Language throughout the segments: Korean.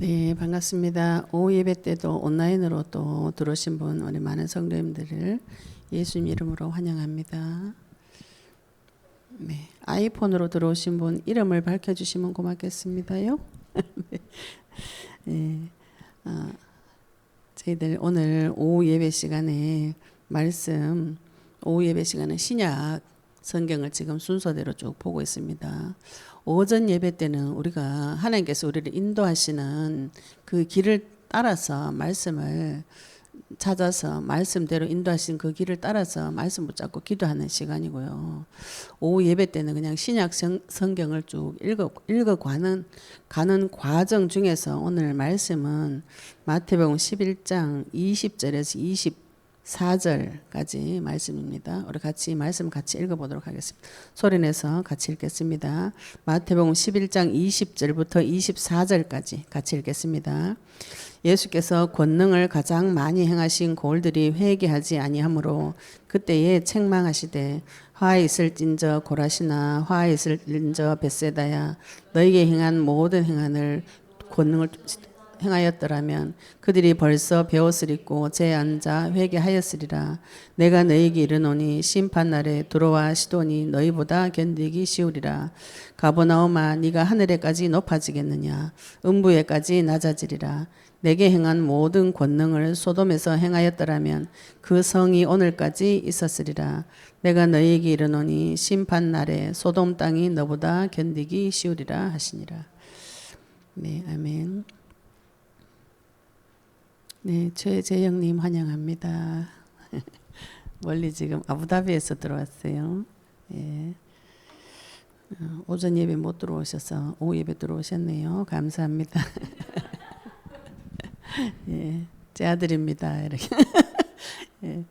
네, 반갑습니다. 오후 예배 때도 온라인으로 또 들어오신 분, 우리 많은 성도님들을 예수님 이름으로 환영합니다. 네, 아이폰으로 들어오신 분 이름을 밝혀주시면 고맙겠습니다요. 네, 아, 저희들 오늘 오후 예배 시간에 오후 예배 시간에 신약 성경을 지금 순서대로 쭉 보고 있습니다. 오전 예배 때는 우리가 하나님께서 우리를 인도하시는 그 길을 따라서 말씀을 찾아서 말씀대로 인도하신 그 길을 따라서 말씀 붙잡고 기도하는 시간이고요. 오후 예배 때는 그냥 신약 성경을 쭉 읽어가는 과정 중에서 오늘 말씀은 마태복음 11장 20절에서 24절까지 말씀입니다. 우리 말씀 같이 읽어보도록 하겠습니다. 소리내서 같이 읽겠습니다. 마태복음 11장 20절부터 24절까지 같이 읽겠습니다. 예수께서 권능을 가장 많이 행하신 고을들이 회개하지 아니하므로 그때에 책망하시되 화에 있을진저 고라시나 화에 있을진저 벳세다야 너희에게 행한 모든 권능을 행하였더라면 그들이 벌써 배옷을 죄 앉아 회개하였으리라. 내가 너희에게 이르노니 심판날에 두로와 시돈이 너희보다 견디기 쉬우리라. 가버나움아 네가 하늘에까지 높아지겠느냐 음부에까지 낮아지리라. 내게 행한 모든 권능을 소돔에서 행하였더라면 그 성이 오늘까지 있었으리라. 내가 너희에게 이르노니 심판날에 소돔 땅이 너보다 견디기 쉬우리라 하시니라. 네, 아멘. 네, 최재영님 환영합니다. 멀리 지금 아부다비에서 들어왔어요. 예. 오전 예배 못 들어오셔서 오후 예배 들어오셨네요. 감사합니다. 예, 제 아들입니다. 이렇게. 예.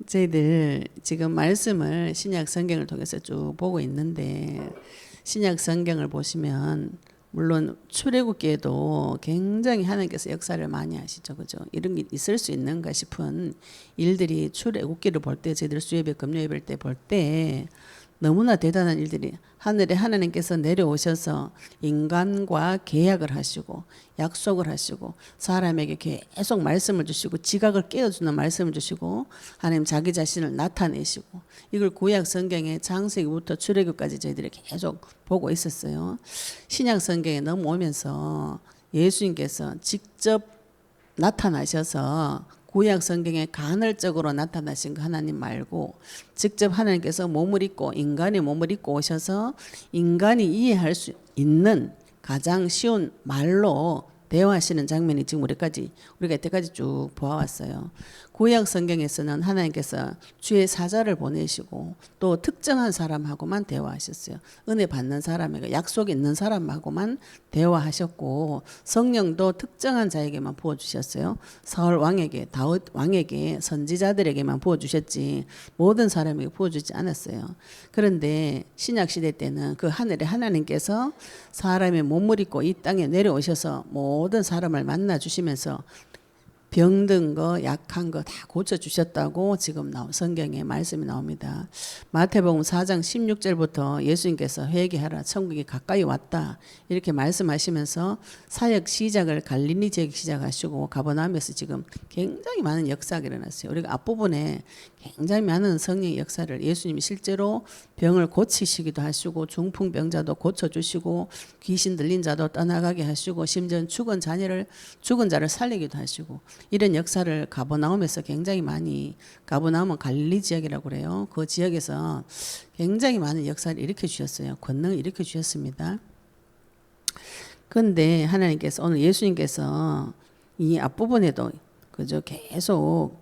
저희들 지금 말씀을 신약 성경을 통해서 쭉 보고 있는데 신약 성경을 보시면 물론 출애굽기에도 굉장히 하나님께서 역사를 많이 하시죠. 그죠? 이런 게 있을 수 있는가 싶은 일들이 출애굽기를 볼 때 저희들 수예배 금요예배 때 볼 때 너무나 대단한 일들이 하늘에 하나님께서 내려오셔서 인간과 계약을 하시고 약속을 하시고 사람에게 계속 말씀을 주시고 지각을 깨워주는 말씀을 주시고 하나님 자기 자신을 나타내시고 이걸 구약 성경의 창세기부터 출애굽까지 저희들이 계속 보고 있었어요. 신약 성경에 넘어오면서 예수님께서 직접 나타나셔서 구약 성경에 간헐적으로 나타나신 그 하나님 말고 직접 하나님께서 인간이 몸을 입고 오셔서 인간이 이해할 수 있는 가장 쉬운 말로 대화하시는 장면이 지금 우리가 이때까지 쭉 보아왔어요. 구약 성경에서는 하나님께서 주의 사자를 보내시고 또 특정한 사람하고만 대화하셨어요. 은혜 받는 사람에게 약속 있는 사람하고만 대화하셨고 성령도 특정한 자에게만 부어주셨어요. 사울 왕에게 다윗 왕에게 선지자들에게만 부어주셨지 모든 사람에게 부어주지 않았어요. 그런데 신약시대 때는 그 하늘에 하나님께서 사람의 몸을 입고 이 땅에 내려오셔서 모든 사람을 만나주시면서 병든 거 약한 거 다 고쳐주셨다고 지금 성경에 말씀이 나옵니다. 마태복음 4장 16절부터 예수님께서 회개하라 천국이 가까이 왔다 이렇게 말씀하시면서 사역 시작을 갈릴리 지역 시작하시고 가버나움에서 지금 굉장히 많은 역사가 일어났어요. 우리가 앞부분에 굉장히 많은 성령의 역사를 예수님이 실제로 병을 고치시기도 하시고 중풍병자도 고쳐주시고 귀신 들린 자도 떠나가게 하시고 심지어 죽은 자를 살리기도 하시고 이런 역사를 가버나움에서 굉장히 많이 가버나움은 갈릴리 지역이라고 그래요. 그 지역에서 굉장히 많은 역사를 일으켜 주셨어요. 권능을 일으켜 주셨습니다. 그런데 하나님께서 오늘 예수님께서 이 앞부분에도 그저 계속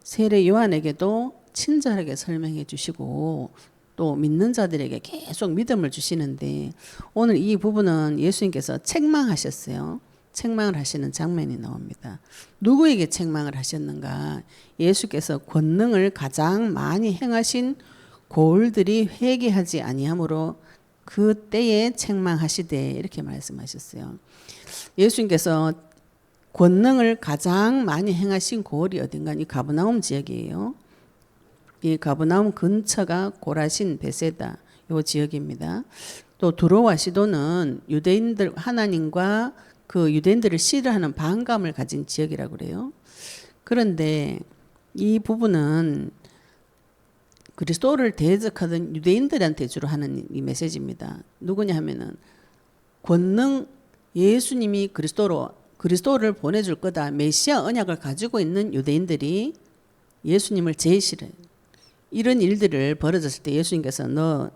세례 요한에게도 친절하게 설명해 주시고 또 믿는 자들에게 계속 믿음을 주시는데 오늘 이 부분은 예수님께서 책망하셨어요. 책망을 하시는 장면이 나옵니다. 누구에게 책망을 하셨는가? 예수께서 권능을 가장 많이 행하신 고을들이 회개하지 아니하므로 그때에 책망하시되 이렇게 말씀하셨어요. 예수님께서 권능을 가장 많이 행하신 고을이 어딘가 이 가버나움 지역이에요. 이 가버나움 근처가 고라신 베세다 요 지역입니다. 또 두로와 시도는 유대인들 하나님과 그 유대인들을 싫어하는 반감을 가진 지역이라고 그래요. 그런데 이 부분은 그리스도를 대적하던 유대인들한테 주로 하는 이 메시지입니다. 누구냐 하면은 권능 예수님이 그리스도를 보내줄 거다. 메시아 언약을 가지고 있는 유대인들이 예수님을 제일 싫어해요. 이런 일들을 벌어졌을 때 예수님께서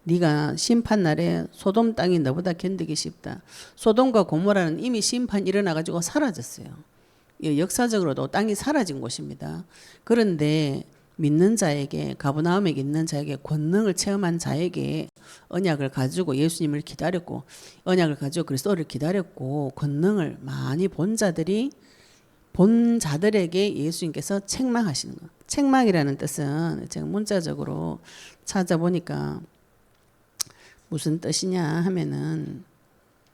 네가 심판 날에 소돔 땅이 너보다 견디기 쉽다. 소돔과 고모라는 이미 심판 일어나가지고 사라졌어요. 역사적으로도 땅이 사라진 곳입니다. 그런데 믿는 자에게 가버나움에 있는 자에게 권능을 체험한 자에게 언약을 가지고 예수님을 기다렸고 언약을 가지고 그리스도를 기다렸고 권능을 많이 본 자들에게 예수님께서 책망하시는 것. 책망이라는 뜻은 제가 문자적으로 찾아보니까 무슨 뜻이냐 하면은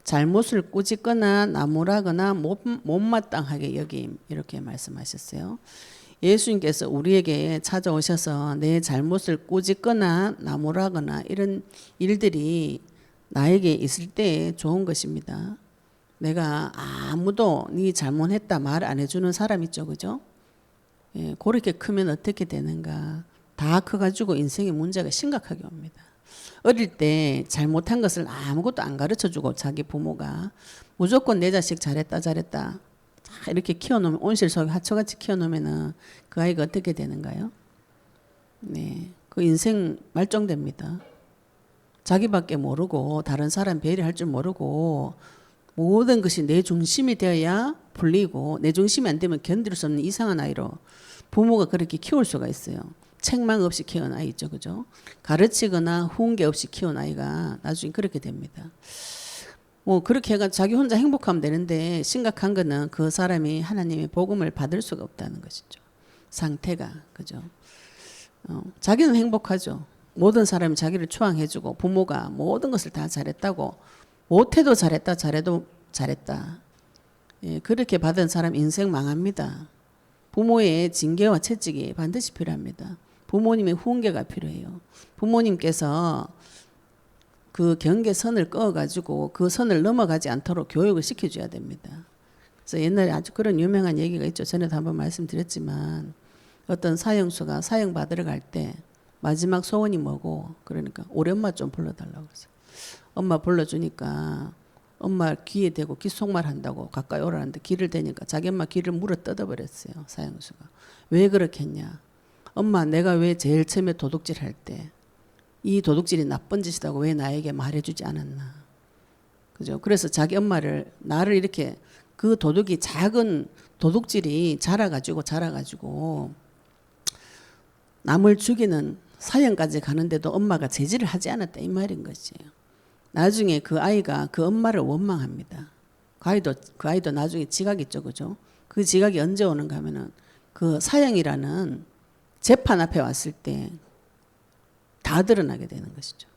잘못을 꾸짖거나 나무라거나 못마땅하게 여김 이렇게 말씀하셨어요. 예수님께서 우리에게 찾아오셔서 내 잘못을 꾸짖거나 나무라거나 이런 일들이 나에게 있을 때 좋은 것입니다. 내가 아무도 네 잘못했다 말 안 해주는 사람 있죠, 그죠? 예, 그렇게 크면 어떻게 되는가? 다 커가지고 인생의 문제가 심각하게 옵니다. 어릴 때 잘못한 것을 아무것도 안 가르쳐주고 자기 부모가 무조건 내 자식 잘했다 이렇게 키워놓으면 온실 속에 하초같이 키워놓으면은 그 아이가 어떻게 되는가요? 네, 그 인생 말종됩니다. 자기밖에 모르고 다른 사람 배려할 줄 모르고 모든 것이 내 중심이 되어야 풀리고 내 중심이 안 되면 견딜 수 없는 이상한 아이로 부모가 그렇게 키울 수가 있어요. 책망 없이 키운 아이 있죠, 그죠? 가르치거나 훈계 없이 키운 아이가 나중에 그렇게 됩니다. 뭐 그렇게 해가 자기 혼자 행복하면 되는데 심각한 거는 그 사람이 하나님의 복음을 받을 수가 없다는 것이죠. 상태가, 그죠? 자기는 행복하죠. 모든 사람이 자기를 추앙해주고 부모가 모든 것을 다 잘했다고 못해도 잘했다 잘해도 잘했다. 예, 그렇게 받은 사람 인생 망합니다. 부모의 징계와 채찍이 반드시 필요합니다. 부모님의 훈계가 필요해요. 부모님께서 그 경계선을 그어가지고 그 선을 넘어가지 않도록 교육을 시켜줘야 됩니다. 그래서 옛날에 아주 그런 유명한 얘기가 있죠. 전에도 한번 말씀드렸지만 어떤 사형수가 사형 받으러 갈 때 마지막 소원이 뭐고 그러니까 우리 엄마 좀 불러달라고 그랬어요. 엄마 불러주니까 엄마 귀에 대고 귓속말 한다고 가까이 오라는데 귀를 대니까 자기 엄마 귀를 물어 뜯어버렸어요. 사형수가. 왜 그렇게 했냐. 엄마 내가 왜 제일 처음에 도둑질 할 때 이 도둑질이 나쁜 짓이라고 왜 나에게 말해주지 않았나. 그죠? 그래서 자기 엄마를 나를 이렇게 그 도둑이 작은 도둑질이 자라가지고 남을 죽이는 사형까지 가는데도 엄마가 제지를 하지 않았다 이 말인 것이에요. 나중에 그 아이가 그 엄마를 원망합니다. 그 아이도 나중에 지각 있죠, 그죠? 그 지각이 언제 오는가 하면은 그 사형이라는 재판 앞에 왔을 때 다 드러나게 되는 것이죠.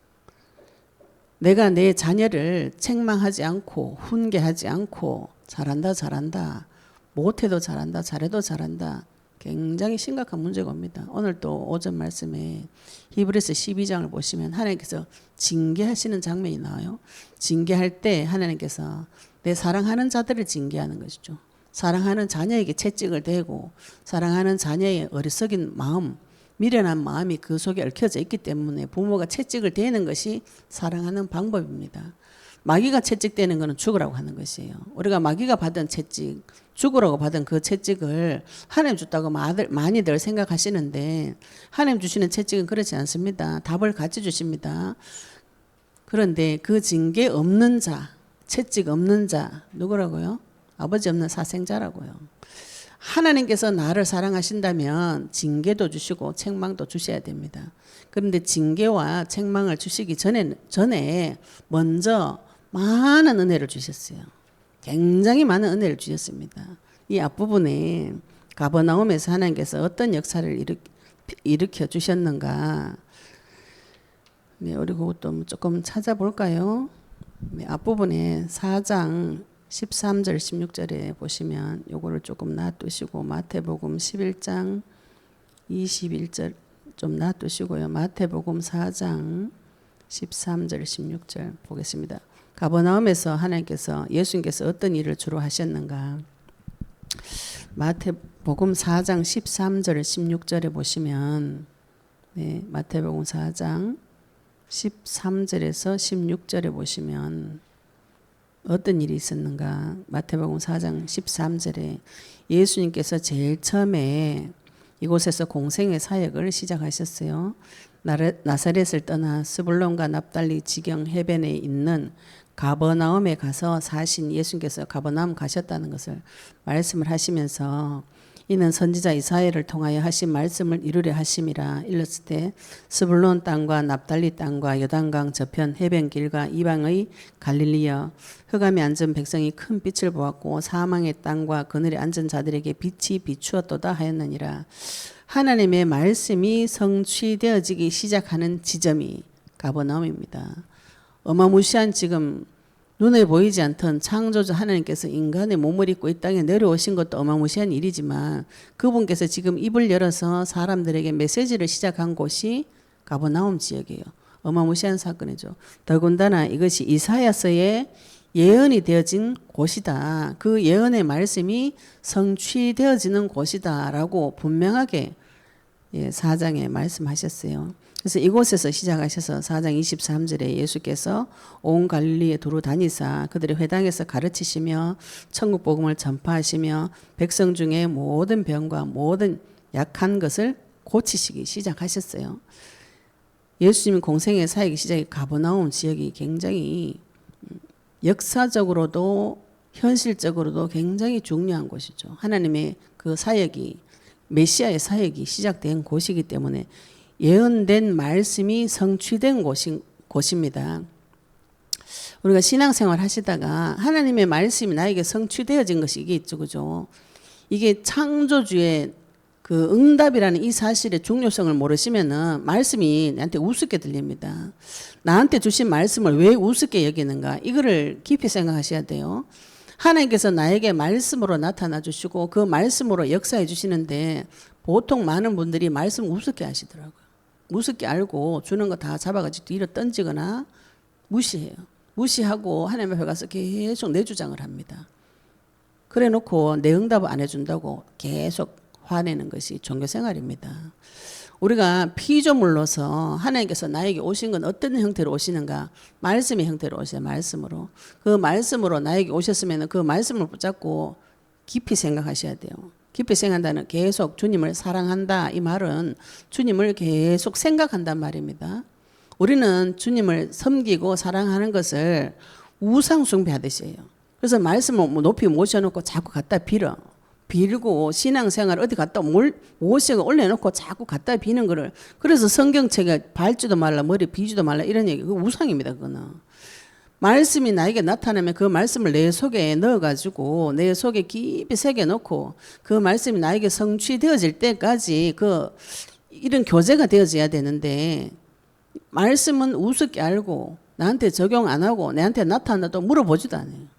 내가 내 자녀를 책망하지 않고 훈계하지 않고 잘한다 못해도 잘한다 잘해도 잘한다 굉장히 심각한 문제가 옵니다. 오늘 또 오전 말씀에 히브리서 12장을 보시면 하나님께서 징계하시는 장면이 나와요. 징계할 때 하나님께서 내 사랑하는 자들을 징계하는 것이죠. 사랑하는 자녀에게 채찍을 대고 사랑하는 자녀의 어리석인 마음 미련한 마음이 그 속에 얽혀져 있기 때문에 부모가 채찍을 대는 것이 사랑하는 방법입니다. 마귀가 채찍대는 것은 죽으라고 하는 것이에요. 우리가 마귀가 받은 채찍, 죽으라고 받은 그 채찍을 하나님 줬다고 많이들 생각하시는데 하나님 주시는 채찍은 그렇지 않습니다. 답을 같이 주십니다. 그런데 그 징계 없는 자, 채찍 없는 자 누구라고요? 아버지 없는 사생자라고요. 하나님께서 나를 사랑하신다면 징계도 주시고 책망도 주셔야 됩니다. 그런데 징계와 책망을 주시기 전에 먼저 많은 은혜를 주셨어요. 굉장히 많은 은혜를 주셨습니다. 이 앞부분에 가버나움에서 하나님께서 어떤 역사를 일으켜 주셨는가. 네, 우리 그것도 조금 찾아볼까요? 네, 앞부분에 4장 13절 16절에 보시면 요거를 조금 놔두시고 마태복음 11장 21절 좀 놔두시고요. 마태복음 4장 13절 16절 보겠습니다. 가버나움에서 하나님께서 예수님께서 어떤 일을 주로 하셨는가? 마태복음 4장 13절 16절에 보시면 마태복음 4장 13절에서 16절에 보시면 어떤 일이 있었는가? 마태복음 4장 13절에 예수님께서 제일 처음에 이곳에서 공생의 사역을 시작하셨어요. 나사렛을 떠나 스불론과 납달리 지경 해변에 있는 가버나움에 가서 사신 예수님께서 가버나움 가셨다는 것을 말씀을 하시면서 이는 선지자 이사야를 통하여 하신 말씀을 이루려 하심이라 일렀을 때 스불론 땅과 납달리 땅과 요단강 저편 해변길과 이방의 갈릴리여 흑암에 앉은 백성이 큰 빛을 보았고 사망의 땅과 그늘에 앉은 자들에게 빛이 비추었도다 하였느니라. 하나님의 말씀이 성취되어지기 시작하는 지점이 가버나움입니다. 어마무시한 지금 눈에 보이지 않던 창조주 하나님께서 인간의 몸을 입고 이 땅에 내려오신 것도 어마무시한 일이지만 그분께서 지금 입을 열어서 사람들에게 메시지를 시작한 곳이 가버나움 지역이에요. 어마무시한 사건이죠. 더군다나 이것이 이사야서의 예언이 되어진 곳이다. 그 예언의 말씀이 성취되어지는 곳이다라고 분명하게 4장에 말씀하셨어요. 그래서 이곳에서 시작하셔서 4장 23절에 예수께서 온 갈릴리에 두루 다니사 그들의 회당에서 가르치시며 천국 복음을 전파하시며 백성 중에 모든 병과 모든 약한 것을 고치시기 시작하셨어요. 예수님 공생의 사역이 시작이 가버나움 지역이 굉장히 역사적으로도 현실적으로도 굉장히 중요한 곳이죠. 하나님의 그 사역이 메시아의 사역이 시작된 곳이기 때문에 예언된 말씀이 성취된 곳입니다. 우리가 신앙생활 하시다가 하나님의 말씀이 나에게 성취되어진 것이 이게 있죠. 그죠? 이게 창조주의 그 응답이라는 이 사실의 중요성을 모르시면은 말씀이 나한테 우습게 들립니다. 나한테 주신 말씀을 왜 우습게 여기는가? 이거를 깊이 생각하셔야 돼요. 하나님께서 나에게 말씀으로 나타나 주시고 그 말씀으로 역사해 주시는데 보통 많은 분들이 말씀 우습게 하시더라고요. 우습게 알고 주는 거 다 잡아가지고 뒤로 던지거나 무시해요. 무시하고 하나님 앞에 가서 계속 내 주장을 합니다. 그래 놓고 내 응답을 안 해준다고 계속 화내는 것이 종교생활입니다. 우리가 피조물로서 하나님께서 나에게 오신 건 어떤 형태로 오시는가? 말씀의 형태로 오셔요. 말씀으로. 그 말씀으로 나에게 오셨으면 그 말씀을 붙잡고 깊이 생각하셔야 돼요. 깊이 생각한다는 계속 주님을 사랑한다. 이 말은 주님을 계속 생각한단 말입니다. 우리는 주님을 섬기고 사랑하는 것을 우상 숭배하듯이 해요. 그래서 말씀을 높이 모셔놓고 자꾸 갖다 빌고 신앙생활 어디 갔다 모시고 올려놓고 자꾸 갖다 비는 거를 그래서 성경책에 밟지도 말라 머리 비지도 말라 이런 얘기 그거 우상입니다. 그거는 말씀이 나에게 나타나면 그 말씀을 내 속에 넣어가지고 내 속에 깊이 새겨놓고 그 말씀이 나에게 성취되어질 때까지 이런 교제가 되어져야 되는데 말씀은 우습게 알고 나한테 적용 안 하고 내한테 나타나도 물어보지도 않아요.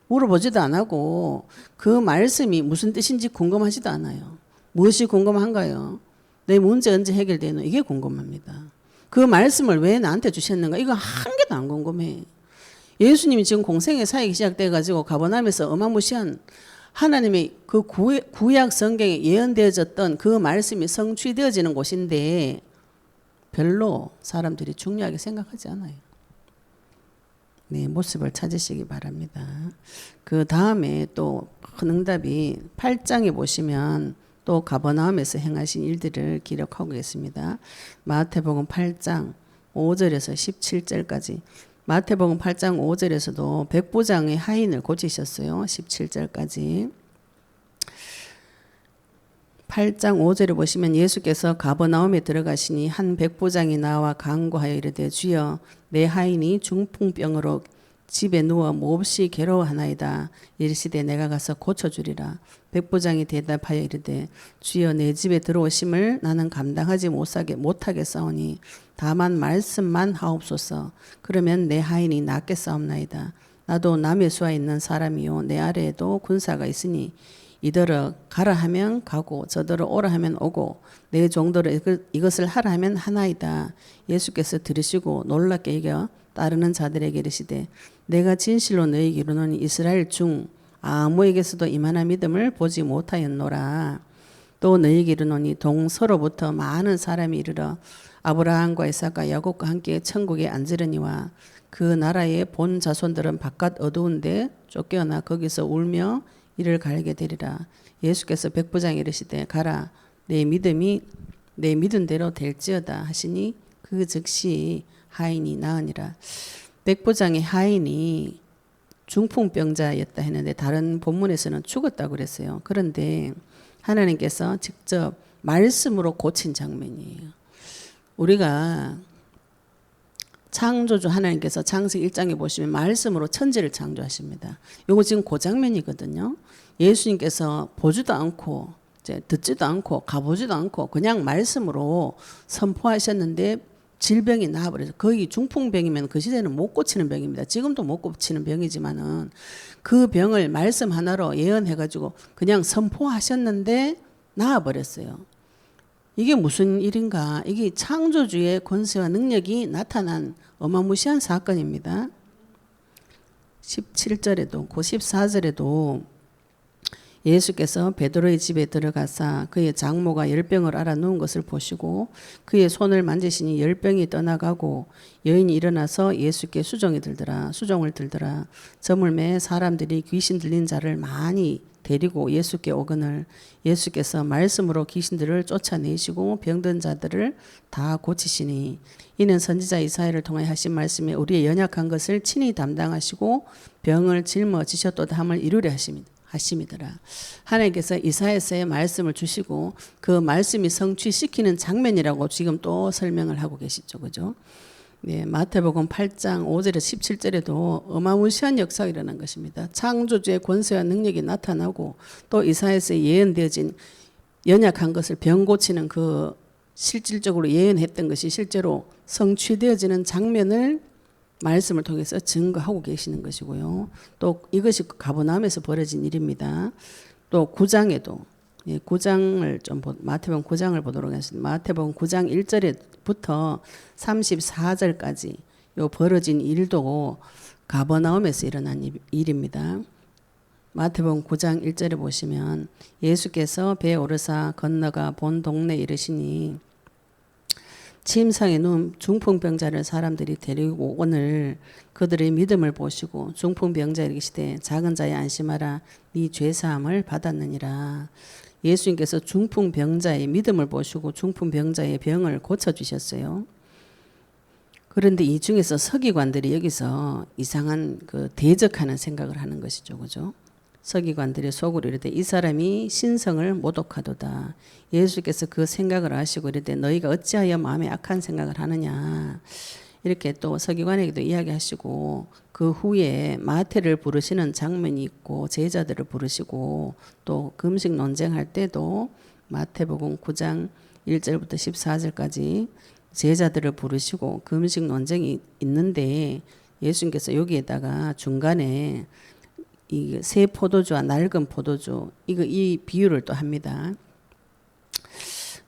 물어보지도 안 하고 그 말씀이 무슨 뜻인지 궁금하지도 않아요. 무엇이 궁금한가요? 내 문제 언제 해결되노? 이게 궁금합니다. 그 말씀을 왜 나한테 주셨는가? 이거 한 개도 안 궁금해. 예수님이 지금 공생의 사역이 시작돼가지고 가버나움에서 어마무시한 하나님의 그 구약 성경에 예언되어졌던 그 말씀이 성취되어지는 곳인데 별로 사람들이 중요하게 생각하지 않아요. 네, 모습을 찾으시기 바랍니다. 그 다음에 또 큰 응답이 8장에 보시면 또 가버나움에서 행하신 일들을 기록하고 계십니다. 마태복음 8장 5절에서 17절까지 마태복음 8장 5절에서도 백부장의 하인을 고치셨어요. 17절까지 8장 5절에 보시면 예수께서 가버나움에 들어가시니 한 백부장이 나와 간구하여 이르되 주여 내 하인이 중풍병으로 집에 누워 몹시 괴로워하나이다. 이르시되 내가 가서 고쳐주리라. 백부장이 대답하여 이르되 주여 내 집에 들어오심을 나는 감당하지 못하겠사오니 다만 말씀만 하옵소서. 그러면 내 하인이 낫겠사옵나이다. 나도 남의 수하 있는 사람이요 내 아래에도 군사가 있으니 이더러 가라 하면 가고 저더러 오라 하면 오고 내 종더러 이것을 하라 하면 하나이다. 예수께서 들으시고 놀랍게 여겨 따르는 자들에게 이르시되 내가 진실로 너희에게 이르노니 이스라엘 중 아무에게서도 이만한 믿음을 보지 못하였노라. 또 너희에게 이르노니 동서로부터 많은 사람이 이르러 아브라함과 이삭과 야곱과 함께 천국에 앉으려니와 그 나라의 본 자손들은 바깥 어두운데 쫓겨나 거기서 울며 이를 갈게 되리라. 예수께서 백부장에 이르시되 가라 내 믿음이 내 믿은 대로 될지어다 하시니 그 즉시 하인이 나으니라. 백부장의 하인이 중풍병자였다 했는데 다른 본문에서는 죽었다고 그랬어요. 그런데 하나님께서 직접 말씀으로 고친 장면이에요. 우리가 창조주 하나님께서 창세기 1장에 보시면 말씀으로 천지를 창조하십니다. 요거 지금 그 장면이거든요. 예수님께서 보지도 않고 이제 듣지도 않고 가보지도 않고 그냥 말씀으로 선포하셨는데 질병이 나와버려서 거의 중풍병이면 그 시대는 못 고치는 병입니다. 지금도 못 고치는 병이지만은 그 병을 말씀 하나로 예언해가지고 그냥 선포하셨는데 나와버렸어요. 이게 무슨 일인가? 이게 창조주의 권세와 능력이 나타난 어마무시한 사건입니다. 17절에도 그 14절에도 예수께서 베드로의 집에 들어가사 그의 장모가 열병을 앓아 누운 것을 보시고 그의 손을 만지시니 열병이 떠나가고 여인이 일어나서 예수께 수종을 들더라. 저물매 사람들이 귀신 들린 자를 많이 데리고 예수께 오거늘 예수께서 말씀으로 귀신들을 쫓아내시고 병든 자들을 다 고치시니 이는 선지자 이사야를 통해 하신 말씀에 우리의 연약한 것을 친히 담당하시고 병을 짊어지셨도다 함을 이루려 하심이더라. 하나님께서 이사야서의 말씀을 주시고 그 말씀이 성취시키는 장면이라고 지금 또 설명을 하고 계시죠. 그죠? 네, 마태복음 8장 5절에서 17절에도 어마무시한 역사가 일어난 것입니다. 창조주의 권세와 능력이 나타나고 또 이사야서에 예언되어진 연약한 것을 병 고치는 그 실질적으로 예언했던 것이 실제로 성취되어지는 장면을 말씀을 통해서 증거하고 계시는 것이고요. 또 이것이 가버나움에서 벌어진 일입니다. 또 9장에도 9장을 좀 마태복음 9장을 보도록 하겠습니다. 마태복음 9장 1절부터 34절까지 요 벌어진 일도 가버나움에서 일어난 일입니다. 마태복음 9장 1절에 보시면 예수께서 배에 오르사 건너가 본 동네에 이르시니 침상에 누운 중풍병자를 사람들이 데리고 오늘 그들의 믿음을 보시고 중풍병자에게 이르시되 작은 자야 안심하라 네 죄사함을 받았느니라. 예수님께서 중풍병자의 믿음을 보시고 중풍병자의 병을 고쳐주셨어요. 그런데 이 중에서 서기관들이 여기서 이상한 그 대적하는 생각을 하는 것이죠. 그죠? 서기관들이 속으로 이르되 이 사람이 신성을 모독하도다. 예수께서 그 생각을 아시고 이르되 너희가 어찌하여 마음에 악한 생각을 하느냐. 이렇게 또 서기관에게도 이야기하시고 그 후에 마태를 부르시는 장면이 있고 제자들을 부르시고 또 금식 논쟁할 때도 마태복음 9장 1절부터 14절까지 제자들을 부르시고 금식 논쟁이 있는데 예수님께서 여기에다가 중간에 이 새 포도주와 낡은 포도주 이 비유를 또 합니다.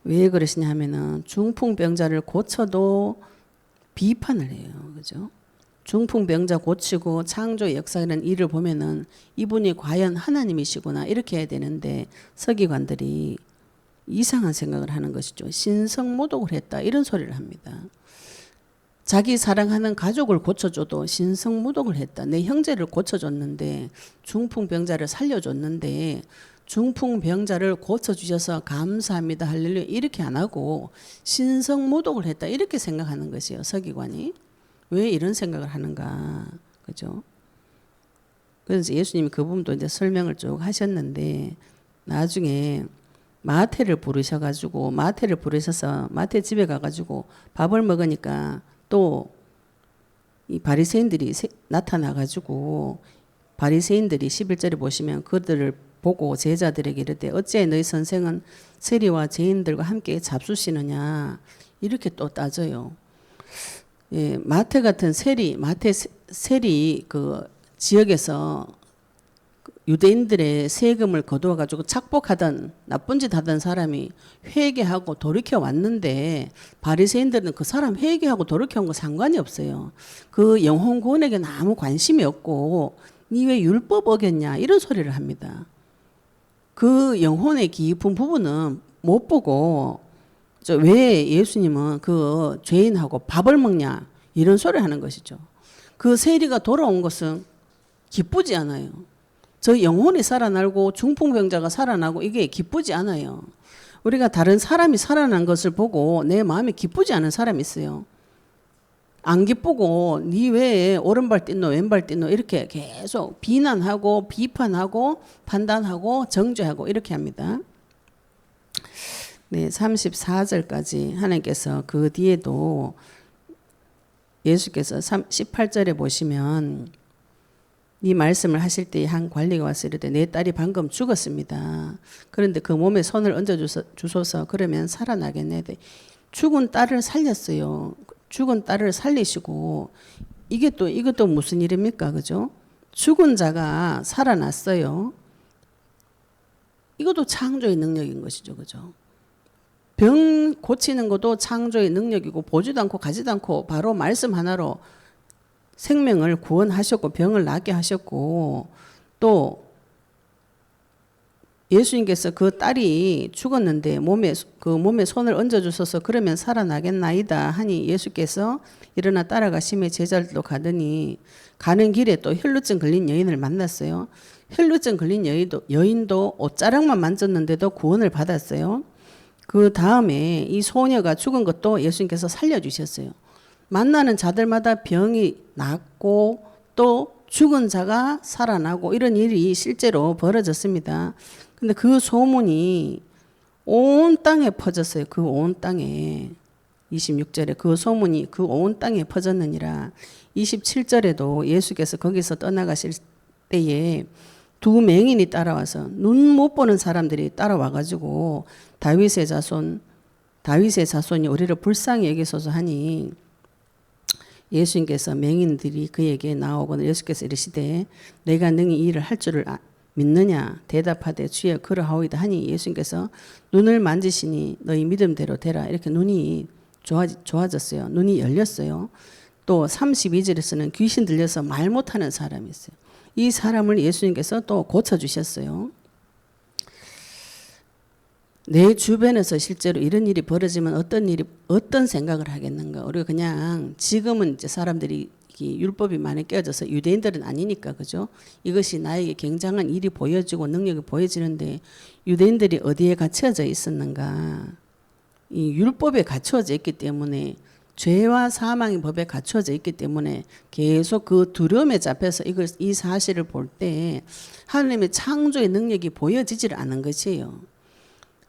왜 그러시냐 하면은 중풍병자를 고쳐도 비판을 해요. 그죠? 중풍병자 고치고 창조의 역사라는 일을 보면은 이분이 과연 하나님이시구나 이렇게 해야 되는데 서기관들이 이상한 생각을 하는 것이죠. 신성모독을 했다 이런 소리를 합니다. 자기 사랑하는 가족을 고쳐줘도 신성모독을 했다. 내 형제를 고쳐줬는데 중풍병자를 살려줬는데 중풍병자를 고쳐주셔서 감사합니다 할렐루야 이렇게 안 하고 신성모독을 했다 이렇게 생각하는 것이에요. 서기관이. 왜 이런 생각을 하는가. 그죠? 그래서 예수님이 그 부분도 이제 설명을 쭉 하셨는데 나중에 마태를 부르셔서 마태 집에 가가지고 밥을 먹으니까 또 이 바리새인들이 나타나가지고 바리새인들이 11절에 보시면 그들을 보고 제자들에게 이르되 어찌해 너희 선생은 세리와 죄인들과 함께 잡수시느냐 이렇게 또 따져요. 예, 마태 세리 그 지역에서 유대인들의 세금을 거두어 가지고 착복하던 나쁜 짓 하던 사람이 회개하고 돌이켜 왔는데 바리새인들은 그 사람 회개하고 돌이켜 온 거 상관이 없어요. 그 영혼 구원에게는 아무 관심이 없고 니 왜 율법 어겼냐 이런 소리를 합니다. 그 영혼의 깊은 부분은 못 보고 왜 예수님은 그 죄인하고 밥을 먹냐 이런 소리를 하는 것이죠. 그 세리가 돌아온 것은 기쁘지 않아요. 저 영혼이 살아나고 중풍병자가 살아나고 이게 기쁘지 않아요. 우리가 다른 사람이 살아난 것을 보고 내 마음이 기쁘지 않은 사람이 있어요. 안 기쁘고 니 왜 오른발 뛴노 왼발 뛴노 이렇게 계속 비난하고 비판하고 판단하고 정죄하고 이렇게 합니다. 네, 34절까지 하나님께서 그 뒤에도 예수께서 18절에 보시면 이 말씀을 하실 때 한 관리가 와서 이르되 내 딸이 방금 죽었습니다. 그런데 그 몸에 손을 얹어 주소서 그러면 살아나겠네. 죽은 딸을 살렸어요. 죽은 딸을 살리시고 이것도 무슨 일입니까? 그죠? 죽은 자가 살아났어요. 이것도 창조의 능력인 것이죠. 그죠? 병 고치는 것도 창조의 능력이고 보지도 않고 가지도 않고 바로 말씀 하나로 생명을 구원하셨고 병을 낫게 하셨고 또 예수님께서 그 딸이 죽었는데 몸에 손을 얹어 주셔서 그러면 살아나겠나이다 하니 예수께서 일어나 따라가시며 제자들도 가더니 가는 길에 또 혈루증 걸린 여인을 만났어요. 혈루증 걸린 여인도 옷자락만 만졌는데도 구원을 받았어요. 그 다음에 이 소녀가 죽은 것도 예수님께서 살려주셨어요. 만나는 자들마다 병이 낫고 또 죽은 자가 살아나고 이런 일이 실제로 벌어졌습니다. 근데 그 소문이 온 땅에 퍼졌어요. 그 온 땅에. 26절에 그 소문이 그 온 땅에 퍼졌느니라. 27절에도 예수께서 거기서 떠나가실 때에 두 맹인이 따라와서 눈 못 보는 사람들이 따라와가지고 다윗의 자손이 우리를 불쌍히 여기소서 하니 예수님께서 맹인들이 그에게 나오거늘 예수께서 이르시되 내가 능히 이 일을 할 줄을 믿느냐 대답하되 주여 그러하오이다 하니 예수님께서 눈을 만지시니 너희 믿음대로 되라 이렇게 눈이 좋아졌어요. 눈이 열렸어요. 또 32절에서는 귀신 들려서 말 못하는 사람이 있어요. 이 사람을 예수님께서 또 고쳐주셨어요. 내 주변에서 실제로 이런 일이 벌어지면 어떤 생각을 하겠는가? 우리가 그냥 지금은 이제 사람들이 율법이 많이 깨어져서 유대인들은 아니니까 그죠? 이것이 나에게 굉장한 일이 보여지고 능력이 보여지는데 유대인들이 어디에 갇혀져 있었는가? 이 율법에 갇혀져 있기 때문에 죄와 사망의 법에 갇혀져 있기 때문에 계속 그 두려움에 잡혀서 이 사실을 볼 때 하나님의 창조의 능력이 보여지질 않은 것이에요.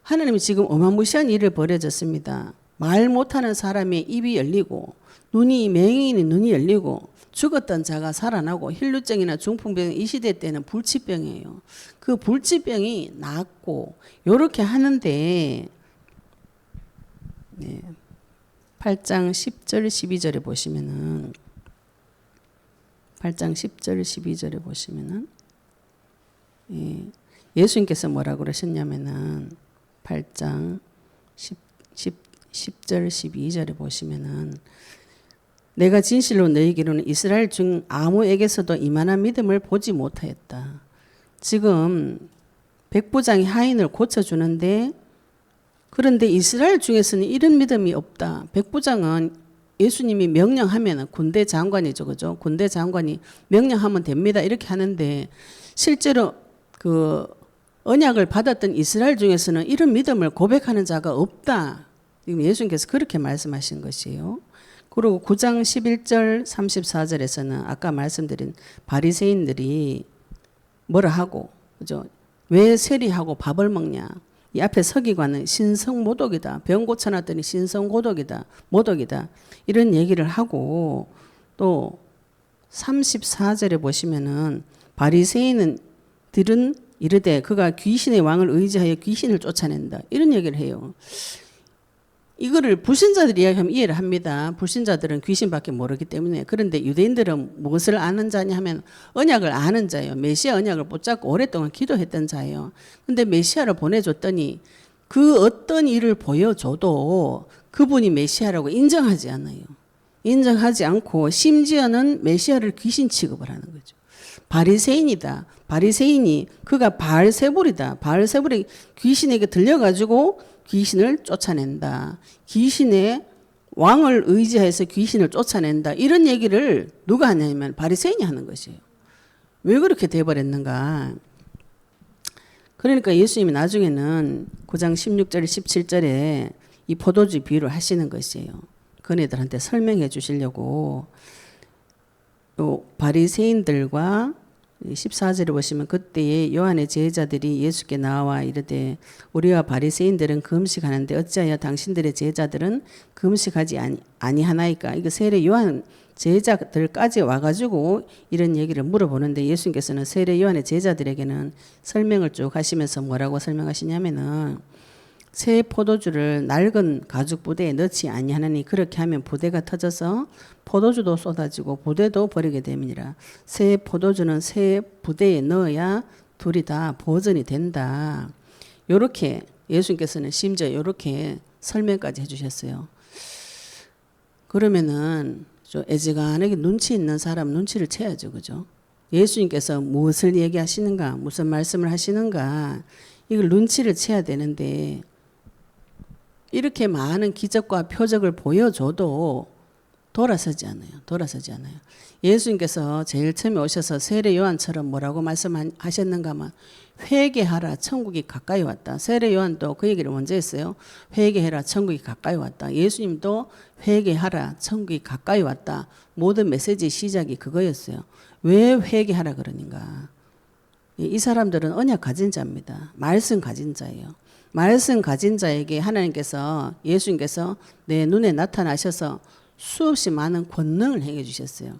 하나님이 지금 어마무시한 일을 벌여졌습니다. 말 못하는 사람의 입이 열리고 맹인이 눈이 열리고 죽었던 자가 살아나고 혈루증이나 중풍병 이 시대 때는 불치병이에요. 그 불치병이 낫고 이렇게 하는데 8장 10절 12절에 보시면은 8장 10절 12절에 보시면은 예수님께서 뭐라고 그러셨냐면은 8장 10절 12절에 보시면은 내가 진실로 너희에게로는 이스라엘 중 아무에게서도 이만한 믿음을 보지 못하였다. 지금 백부장이 하인을 고쳐주는데 그런데 이스라엘 중에서는 이런 믿음이 없다. 백부장은 예수님이 명령하면 군대 장관이죠. 그죠? 군대 장관이 명령하면 됩니다. 이렇게 하는데 실제로 그 언약을 받았던 이스라엘 중에서는 이런 믿음을 고백하는 자가 없다. 지금 예수님께서 그렇게 말씀하신 것이에요. 그리고 9장 11절 34절에서는 아까 말씀드린 바리새인들이 뭐라 하고 그죠? 왜 세리하고 밥을 먹냐? 이 앞에 서기관은 신성모독이다. 병 고쳐놨더니 신성모독이다. 모독이다. 이런 얘기를 하고 또 34절에 보시면은 바리새인들은 이르되 그가 귀신의 왕을 의지하여 귀신을 쫓아낸다. 이런 얘기를 해요. 이거를 불신자들이 이야기하면 이해를 합니다. 불신자들은 귀신밖에 모르기 때문에. 그런데 유대인들은 무엇을 아는 자냐 하면 언약을 아는 자예요. 메시아 언약을 붙잡고 오랫동안 기도했던 자예요. 근데 메시아를 보내줬더니 그 어떤 일을 보여줘도 그분이 메시아라고 인정하지 않아요. 인정하지 않고 심지어는 메시아를 귀신 취급을 하는 거죠. 바리새인이다. 바리새인이 그가 바알세불이다. 바알세불이 귀신에게 들려가지고 귀신을 쫓아낸다. 귀신의 왕을 의지해서 귀신을 쫓아낸다. 이런 얘기를 누가 하냐면 바리새인이 하는 것이에요. 왜 그렇게 돼버렸는가. 그러니까 예수님이 나중에는 9장 16절 17절에 이 포도주 비유를 하시는 것이에요. 그네들한테 설명해 주시려고. 바리새인들과 14절에 보시면 그때에 요한의 제자들이 예수께 나와 이르되 우리와 바리새인들은 금식하는데 어찌하여 당신들의 제자들은 금식하지 아니하나이까. 이거 세례 요한 제자들까지 와가지고 이런 얘기를 물어보는데 예수님께서는 세례 요한의 제자들에게는 설명을 쭉 하시면서 뭐라고 설명하시냐면은 새 포도주를 낡은 가죽 부대에 넣지 아니하나니 그렇게 하면 부대가 터져서 포도주도 쏟아지고 부대도 버리게 됨이니라. 새 포도주는 새 부대에 넣어야 둘이 다 보존이 된다. 요렇게 예수님께서는 심지어 요렇게 설명까지 해주셨어요. 그러면은 좀 애지간하게 눈치 있는 사람 눈치를 채야죠, 그죠? 예수님께서 무엇을 얘기하시는가, 무슨 말씀을 하시는가, 이걸 눈치를 채야 되는데 이렇게 많은 기적과 표적을 보여줘도 돌아서지 않아요. 돌아서지 않아요. 예수님께서 제일 처음에 오셔서 세례 요한처럼 뭐라고 말씀하셨는가 하면 회개하라 천국이 가까이 왔다. 세례 요한도 그 얘기를 먼저 했어요. 회개해라 천국이 가까이 왔다. 예수님도 회개하라 천국이 가까이 왔다. 모든 메시지의 시작이 그거였어요. 왜 회개하라 그러는가. 이 사람들은 언약 가진 자입니다. 말씀 가진 자예요. 말씀 가진 자에게 하나님께서 예수님께서 내 눈에 나타나셔서 수없이 많은 권능을 행해 주셨어요.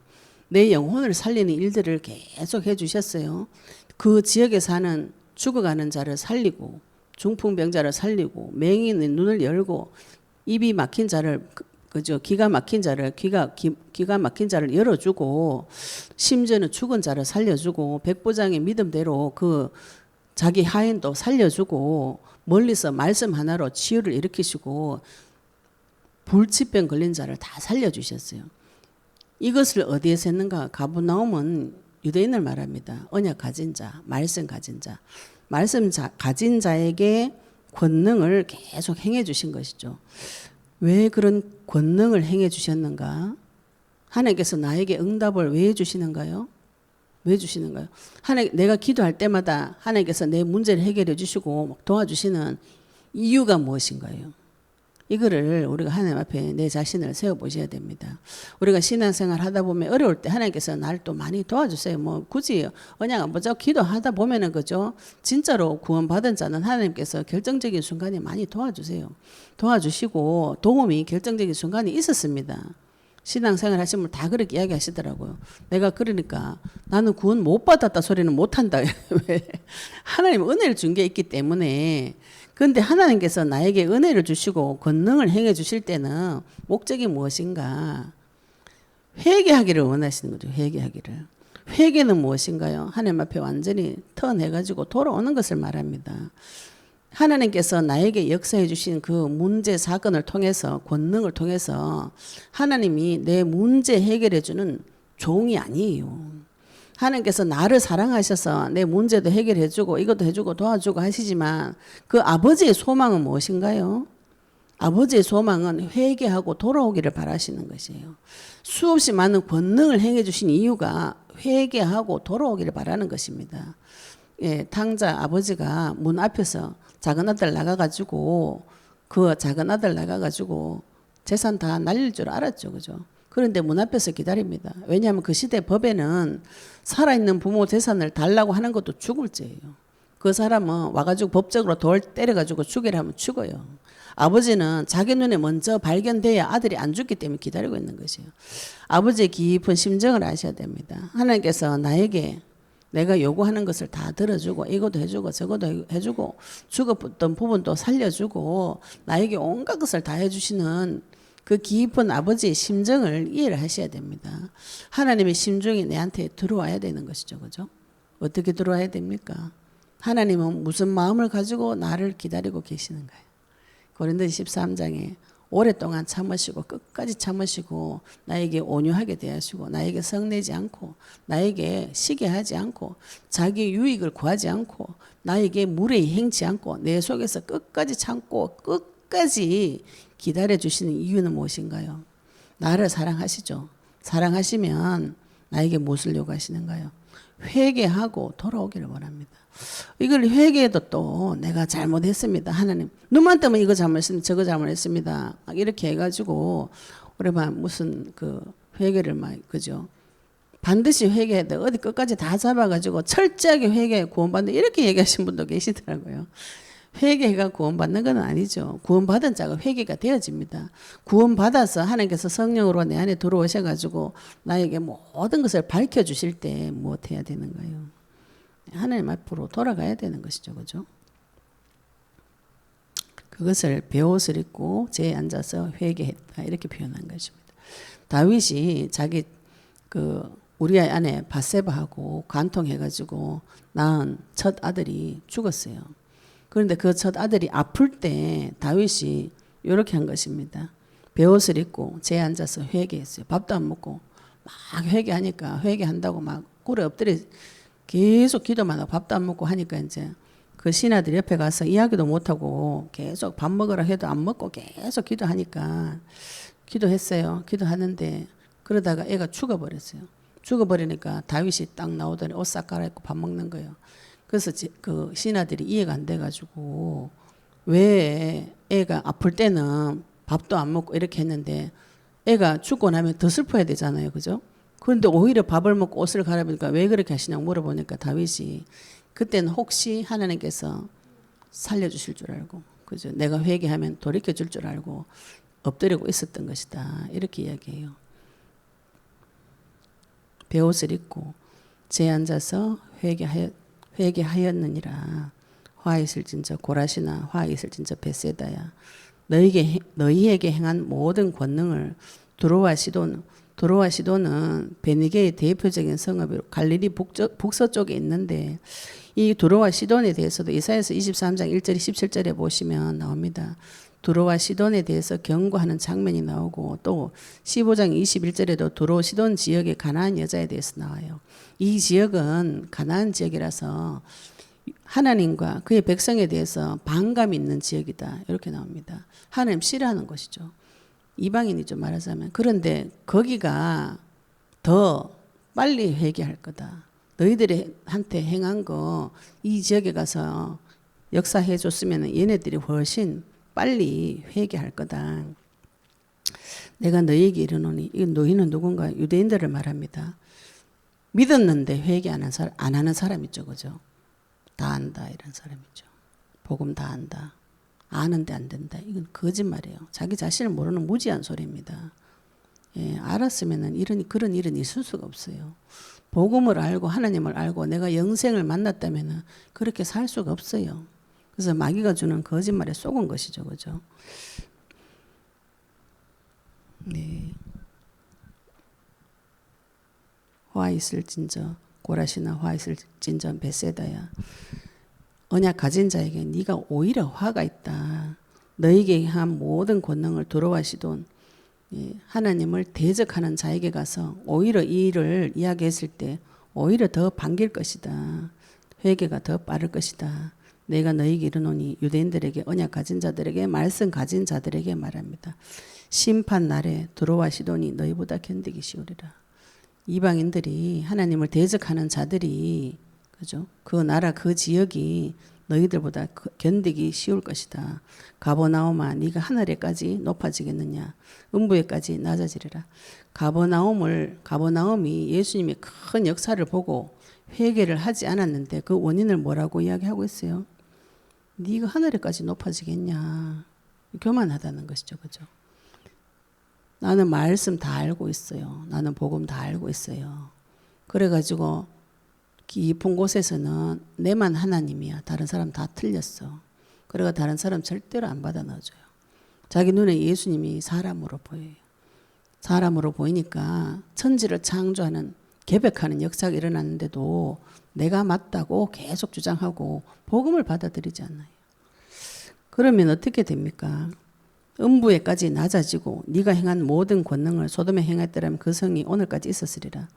내 영혼을 살리는 일들을 계속 해 주셨어요. 그 지역에 사는 죽어가는 자를 살리고 중풍병자를 살리고 맹인의 눈을 열고 입이 막힌 자를 그죠 기가 막힌 자를 기가 막힌 자를 열어주고 심지어는 죽은 자를 살려주고 백부장의 믿음대로 그 자기 하인도 살려주고 멀리서 말씀 하나로 치유를 일으키시고 불치병 걸린 자를 다 살려주셨어요. 이것을 어디에서 했는가? 가버나움은 유대인을 말합니다. 언약 가진 자, 말씀 가진 자. 말씀 가진 자에게 권능을 계속 행해 주신 것이죠. 왜 그런 권능을 행해 주셨는가? 하나님께서 나에게 응답을 왜 주시는가요? 왜 주시는가요? 내가 기도할 때마다 하나님께서 내 문제를 해결해 주시고 도와주시는 이유가 무엇인가요? 이거를 우리가 하나님 앞에 내 자신을 세워보셔야 됩니다. 우리가 신앙생활 하다 보면 어려울 때 하나님께서 날 또 많이 도와주세요. 뭐 굳이 언약 안 보자고 기도하다 보면은 그죠? 진짜로 구원받은 자는 하나님께서 결정적인 순간에 많이 도와주세요. 도와주시고 도움이 결정적인 순간이 있었습니다. 신앙생활 하신 분 다 그렇게 이야기하시더라고요. 내가 그러니까 나는 구원 못 받았다 소리는 못한다. 왜? 하나님 은혜를 준 게 있기 때문에. 그런데 하나님께서 나에게 은혜를 주시고 권능을 행해 주실 때는 목적이 무엇인가? 회개하기를 원하시는 거죠. 회개하기를. 회개는 무엇인가요? 하나님 앞에 완전히 턴해가지고 돌아오는 것을 말합니다. 하나님께서 나에게 역사해 주신 그 문제 사건을 통해서 권능을 통해서 하나님이 내 문제 해결해 주는 종이 아니에요. 하나님께서 나를 사랑하셔서 내 문제도 해결해 주고 이것도 해주고 도와주고 하시지만 그 아버지의 소망은 무엇인가요? 아버지의 소망은 회개하고 돌아오기를 바라시는 것이에요. 수없이 많은 권능을 행해 주신 이유가 회개하고 돌아오기를 바라는 것입니다. 예, 탕자 아버지가 문 앞에서 작은 아들 나가가지고 재산 다 날릴 줄 알았죠. 그죠? 그런데 문 앞에서 기다립니다. 왜냐하면 그 시대 법에는 살아있는 부모 재산을 달라고 하는 것도 죽을 죄예요. 그 사람은 와가지고 법적으로 돌 때려가지고 죽이라 하면 죽어요. 아버지는 자기 눈에 먼저 발견돼야 아들이 안 죽기 때문에 기다리고 있는 것이에요. 아버지의 깊은 심정을 아셔야 됩니다. 하나님께서 나에게 내가 요구하는 것을 다 들어주고 이것도 해주고 저것도 해주고 죽었던 부분도 살려주고 나에게 온갖 것을 다 해주시는 그 깊은 아버지의 심정을 이해를 하셔야 됩니다. 하나님의 심정이 내한테 들어와야 되는 것이죠. 그죠? 어떻게 들어와야 됩니까? 하나님은 무슨 마음을 가지고 나를 기다리고 계시는가요? 고린도서 13장에 오랫동안 참으시고 끝까지 참으시고 나에게 온유하게 대하시고 나에게 성내지 않고 나에게 시기하지 않고 자기 유익을 구하지 않고 나에게 무례히 행치 않고 내 속에서 끝까지 참고 끝까지 기다려 주시는 이유는 무엇인가요? 나를 사랑하시죠. 사랑하시면 나에게 무엇을 요구하시는가요? 회개하고 돌아오기를 원합니다. 이걸 회개해도 또 내가 잘못했습니다. 하나님 눈만 뜨면 이거 잘못했습니다. 저거 잘못했습니다. 이렇게 해가지고 우리만 무슨 그 회개를 막 그죠? 반드시 회개해야 돼. 어디 끝까지 다 잡아가지고 철저하게 회개해 구원받는 이렇게 얘기하신 분도 계시더라고요. 회개가 구원받는 건 아니죠. 구원받은 자가 회개가 되어집니다. 구원받아서 하나님께서 성령으로 내 안에 들어오셔가지고 나에게 모든 것을 밝혀주실 때 무엇해야 되는가요? 하나님 앞으로 돌아가야 되는 것이죠. 그죠? 그것을 베옷을 입고 제에 앉아서 회개했다. 이렇게 표현한 것입니다. 다윗이 자기 그 우리아 안에 바세바하고 간통해가지고 낳은 첫 아들이 죽었어요. 그런데 그 첫 아들이 아플 때 다윗이 이렇게 한 것입니다. 베옷을 입고 제에 앉아서 회개했어요. 밥도 안 먹고 막 회개하니까 회개한다고 막 꿇어 엎드려 계속 기도만 하고 밥도 안 먹고 하니까 이제 그 신하들 옆에 가서 이야기도 못하고 계속 밥 먹으라 해도 안 먹고 계속 기도하니까 기도했어요. 기도하는데 그러다가 애가 죽어버렸어요. 죽어버리니까 다윗이 딱 나오더니 옷 싹 갈아입고 밥 먹는 거예요. 그래서 그 신하들이 이해가 안 돼가지고 왜 애가 아플 때는 밥도 안 먹고 이렇게 했는데 애가 죽고 나면 더 슬퍼야 되잖아요. 그죠? 그런데 오히려 밥을 먹고 옷을 갈아입으니까 왜 그렇게 하시냐고 물어보니까 다윗이 그때는 혹시 하나님께서 살려주실 줄 알고 그죠? 내가 회개하면 돌이켜줄 줄 알고 엎드리고 있었던 것이다. 이렇게 이야기해요. 베옷을 입고 제에 앉아서 회개하였느니라. 화 있을진저 고라시나 화 있을진저 벳세다야. 너희에게 행한 모든 권능을 두로와 시돈은 베니게의 대표적인 성읍이로 갈릴리 북서쪽에 있는데 이 두로와 시돈에 대해서도 이사야서 23장 1절 17절에 보시면 나옵니다. 두로와 시돈에 대해서 경고하는 장면이 나오고 또 15장 21절에도 두로 시돈 지역의 가나안 여자에 대해서 나와요. 이 지역은 가나안 지역이라서 하나님과 그의 백성에 대해서 반감이 있는 지역이다. 이렇게 나옵니다. 하나님 싫어하는 것이죠. 이방인이죠, 말하자면. 그런데 거기가 더 빨리 회개할 거다. 너희들한테 행한 거 이 지역에 가서 역사해 줬으면 얘네들이 훨씬 빨리 회개할 거다. 내가 너희에게 이르노니, 이 너희는 누군가? 유대인들을 말합니다. 믿었는데 회개 안 하는 사람 있죠, 그죠? 다 안다 이런 사람이죠. 복음 다 안다. 아는데 안 된다. 이건 거짓말이에요. 자기 자신을 모르는 무지한 소리입니다. 예, 알았으면은 그런 일은 있을 수가 없어요. 복음을 알고 하나님을 알고 내가 영생을 만났다면은 그렇게 살 수가 없어요. 그래서 마귀가 주는 거짓말에 속은 것이죠, 그죠? 네. 화 있을진저 고라시나 화 있을진저 벳세다야. 언약 가진 자에게 네가 오히려 화가 있다. 너에게 한 모든 권능을 두로와 시돈 하나님을 대적하는 자에게 가서 오히려 이 일을 이야기했을 때 오히려 더 반길 것이다. 회개가 더 빠를 것이다. 내가 너에게 이르노니 유대인들에게 언약 가진 자들에게 말씀 가진 자들에게 말합니다. 심판 날에 두로와 시돈이 너희보다 견디기 쉬우리라. 이방인들이 하나님을 대적하는 자들이 그죠? 그 나라 그 지역이 너희들보다 견디기 쉬울 것이다. 가버나움아 네가 하늘에까지 높아지겠느냐 음부에까지 낮아지리라. 가버나움이 예수님의 큰 역사를 보고 회개를 하지 않았는데 그 원인을 뭐라고 이야기하고 있어요? 네가 하늘에까지 높아지겠냐. 교만하다는 것이죠. 그죠? 나는 말씀 다 알고 있어요. 나는 복음 다 알고 있어요. 그래가지고 깊은 곳에서는 내만 하나님이야. 다른 사람 다 틀렸어. 그래가 다른 사람 절대로 안 받아 넣어줘요. 자기 눈에 예수님이 사람으로 보여요. 사람으로 보이니까 천지를 창조하는 개벽하는 역사가 일어났는데도 내가 맞다고 계속 주장하고 복음을 받아들이지 않아요. 그러면 어떻게 됩니까? 음부에까지 낮아지고 네가 행한 모든 권능을 소돔에 행했더라면 그 성이 오늘까지 있었으리라.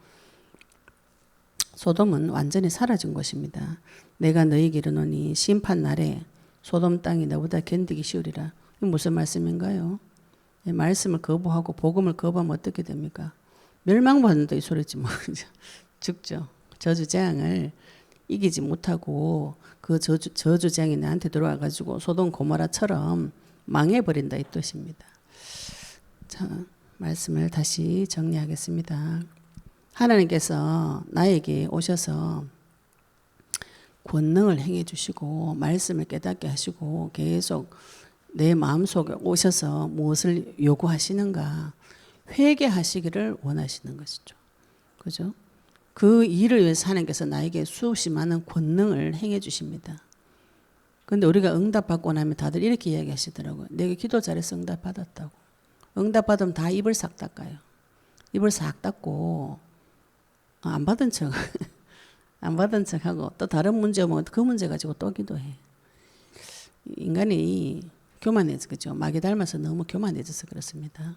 소돔은 완전히 사라진 곳입니다. 내가 너희에게 이르노니 심판 날에 소돔 땅이 너보다 견디기 쉬우리라. 이게 무슨 말씀인가요? 말씀을 거부하고 복음을 거부하면 어떻게 됩니까? 멸망받는다 이 소리지 뭐. 죽죠. 저주재앙을 이기지 못하고 그 저주재앙이 나한테 들어와가지고 소돔 고모라처럼 망해버린다 이 뜻입니다. 자, 말씀을 다시 정리하겠습니다. 하나님께서 나에게 오셔서 권능을 행해 주시고 말씀을 깨닫게 하시고 계속 내 마음속에 오셔서 무엇을 요구하시는가 회개하시기를 원하시는 것이죠. 그죠? 그 일을 위해서 하나님께서 나에게 수없이 많은 권능을 행해 주십니다. 그런데 우리가 응답받고 나면 다들 이렇게 이야기하시더라고요. 내가 기도 잘해서 응답받았다고. 응답받으면 다 입을 싹 닦아요. 입을 싹 닦고 안 받은 척 안 받은 척하고 또 다른 문제 오면 그 문제 가지고 또 기도해. 인간이 교만해서 그죠. 마귀 닮아서 너무 교만해져서 그렇습니다.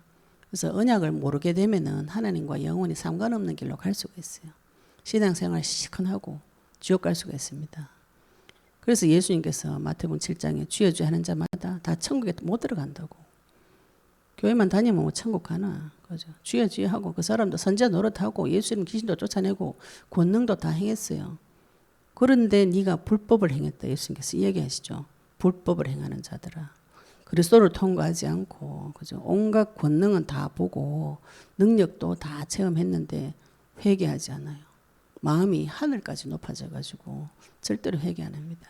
그래서 언약을 모르게 되면은 하나님과 영원히 상관없는 길로 갈 수가 있어요. 신앙생활 시큰하고 지옥 갈 수가 있습니다. 그래서 예수님께서 마태복음 7장에 주여 주여 하는 자마다 다 천국에 못 들어간다고. 교회만 다니면 뭐 천국 가나. 그죠? 주여 주여 하고 그 사람도 선지자 노릇하고 예수님 귀신도 쫓아내고 권능도 다 행했어요. 그런데 네가 불법을 행했다. 예수님께서 얘기하시죠. 불법을 행하는 자들아. 그리스도를 통과하지 않고 그죠? 온갖 권능은 다 보고 능력도 다 체험했는데 회개하지 않아요. 마음이 하늘까지 높아져 가지고 절대로 회개 안 합니다.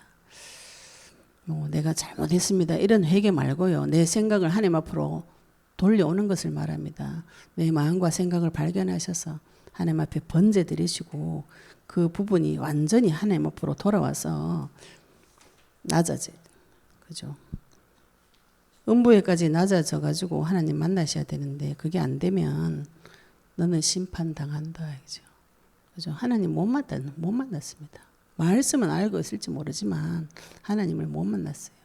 내가 잘못했습니다. 이런 회개 말고요. 내 생각을 하나님 앞으로 돌려오는 것을 말합니다. 내 마음과 생각을 발견하셔서 하나님 앞에 번제 드리시고 그 부분이 완전히 하나님 앞으로 돌아와서 낮아져요. 그죠? 음부에까지 낮아져 가지고 하나님 만나셔야 되는데 그게 안 되면 너는 심판당한다. 그죠? 그죠? 하나님 못 만났습니다. 말씀은 알고 있을지 모르지만 하나님을 못 만났어요.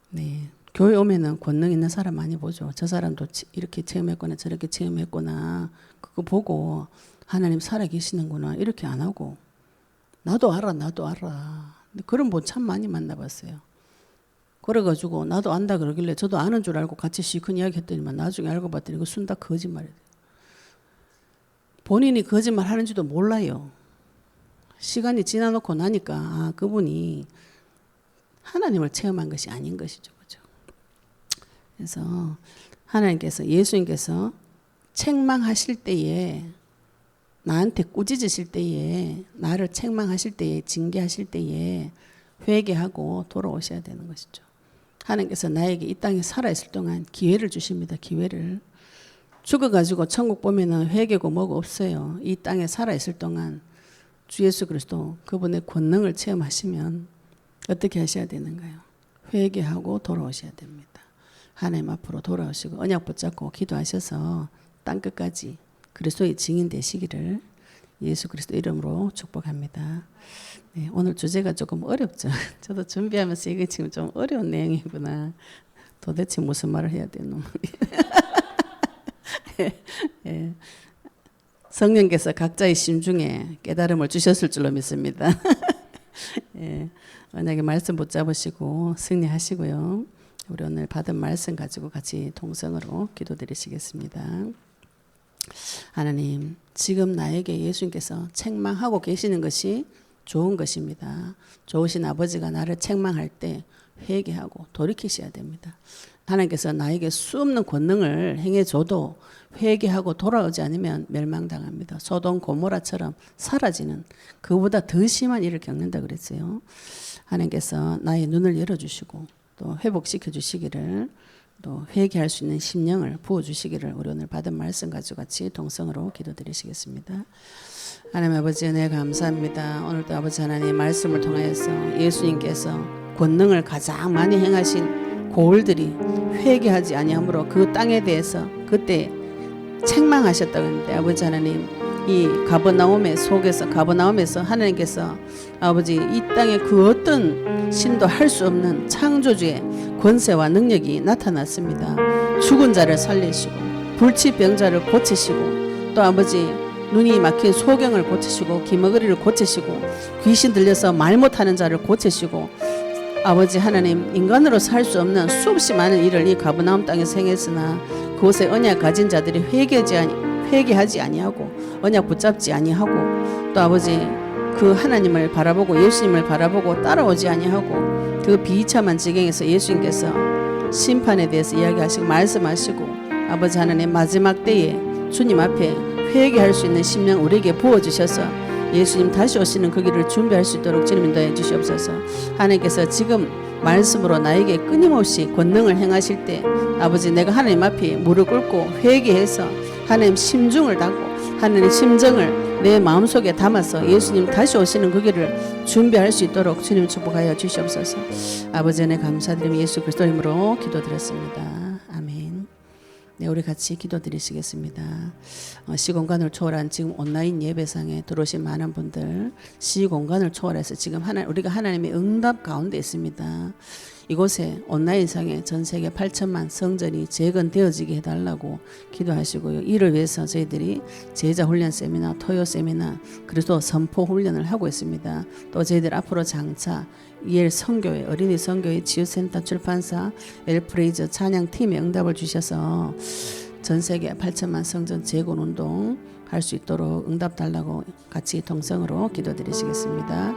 네. 교회 오면은 권능 있는 사람 많이 보죠. 저 사람도 이렇게 체험했거나 저렇게 체험했거나 그거 보고 하나님 살아계시는구나 이렇게 안 하고 나도 알아. 근데 그런 분 참 많이 만나봤어요. 그래가지고 나도 안다 그러길래 저도 아는 줄 알고 같이 시큰 이야기 했더니만 나중에 알고 봤더니 그 순 다 거짓말이에요. 본인이 거짓말 하는지도 몰라요. 시간이 지나놓고 나니까 아, 그분이 하나님을 체험한 것이 아닌 것이죠. 그죠? 그래서 하나님께서 예수님께서 책망하실 때에 나한테 꾸짖으실 때에 나를 책망하실 때에 징계하실 때에 회개하고 돌아오셔야 되는 것이죠. 하나님께서 나에게 이 땅에 살아있을 동안 기회를 주십니다. 기회를. 죽어가지고 천국 보면은 회개고 뭐고 없어요. 이 땅에 살아있을 동안 주 예수 그리스도 그분의 권능을 체험하시면 어떻게 하셔야 되는가요? 회개하고 돌아오셔야 됩니다. 하나님 앞으로 돌아오시고 언약 붙잡고 기도하셔서 땅끝까지 그리스도의 증인 되시기를 예수 그리스도 이름으로 축복합니다. 네, 오늘 주제가 조금 어렵죠. 저도 준비하면서 이게 지금 좀 어려운 내용이구나. 도대체 무슨 말을 해야 되노? 예. 성령께서 각자의 심중에 깨달음을 주셨을 줄로 믿습니다. 예, 만약에 말씀 붙잡으시고 승리하시고요. 우리 오늘 받은 말씀 가지고 같이 동성으로 기도드리시겠습니다. 하나님, 지금 나에게 예수님께서 책망하고 계시는 것이 좋은 것입니다. 좋으신 아버지가 나를 책망할 때 회개하고 돌이키셔야 됩니다. 하나님께서 나에게 수없는 권능을 행해줘도 회개하고 돌아오지 않으면 멸망당합니다. 소돔 고모라처럼 사라지는 그보다 더 심한 일을 겪는다 그랬어요. 하나님께서 나의 눈을 열어주시고 또 회복시켜 주시기를 또 회개할 수 있는 심령을 부어주시기를 우리 오늘 받은 말씀 가지고 같이 동성으로 기도드리시겠습니다. 하나님 아버지 은혜 감사합니다. 오늘도 아버지 하나님 말씀을 통하여서 예수님께서 권능을 가장 많이 행하신 고을들이 회개하지 아니하므로 그 땅에 대해서 그때 책망하셨다고 했는데 아버지 하나님 이 가버나움에서 하나님께서 아버지 이 땅에 그 어떤 신도 할 수 없는 창조주의 권세와 능력이 나타났습니다. 죽은 자를 살리시고 불치병자를 고치시고 또 아버지 눈이 막힌 소경을 고치시고 기머거리를 고치시고 귀신 들려서 말 못하는 자를 고치시고 아버지 하나님 인간으로서 할 수 없는 수없이 많은 일을 이 가버나움 땅에서 행했으나 그곳에 언약 가진 자들이 회개하지 아니하고 언약 붙잡지 아니하고 또 아버지 그 하나님을 바라보고 예수님을 바라보고 따라오지 아니하고 그 비참한 지경에서 예수님께서 심판에 대해서 이야기하시고 말씀하시고 아버지 하나님 마지막 때에 주님 앞에 회개할 수 있는 심령 우리에게 부어주셔서 예수님 다시 오시는 그 길을 준비할 수 있도록 주님 인도해 주시옵소서. 하나님께서 지금 말씀으로 나에게 끊임없이 권능을 행하실 때 아버지 내가 하나님 앞에 무릎 꿇고 회개해서 하나님 심중을 닫고 하나님 심정을 내 마음속에 담아서 예수님 다시 오시는 그 길을 준비할 수 있도록 주님 축복하여 주시옵소서. 아버지 은혜 감사드리며 예수 그리스도 이름으로 기도드렸습니다. 아멘. 네, 우리 같이 기도드리시겠습니다. 시공간을 초월한 지금 온라인 예배상에 들어오신 많은 분들 시공간을 초월해서 지금 우리가 하나님의 응답 가운데 있습니다. 이곳에 온라인상에 전 세계 8천만 성전이 재건되어지게 해달라고 기도하시고요. 이를 위해서 저희들이 제자훈련 세미나, 토요 세미나, 그리고 선포 훈련을 하고 있습니다. 또 저희들 앞으로 장차 EL 선교회, 어린이 선교회, 치유센터, 출판사, 엘프레이즈 찬양팀에 응답을 주셔서 전 세계 8천만 성전 재건운동 할 수 있도록 응답 달라고 같이 동성으로 기도드리시겠습니다.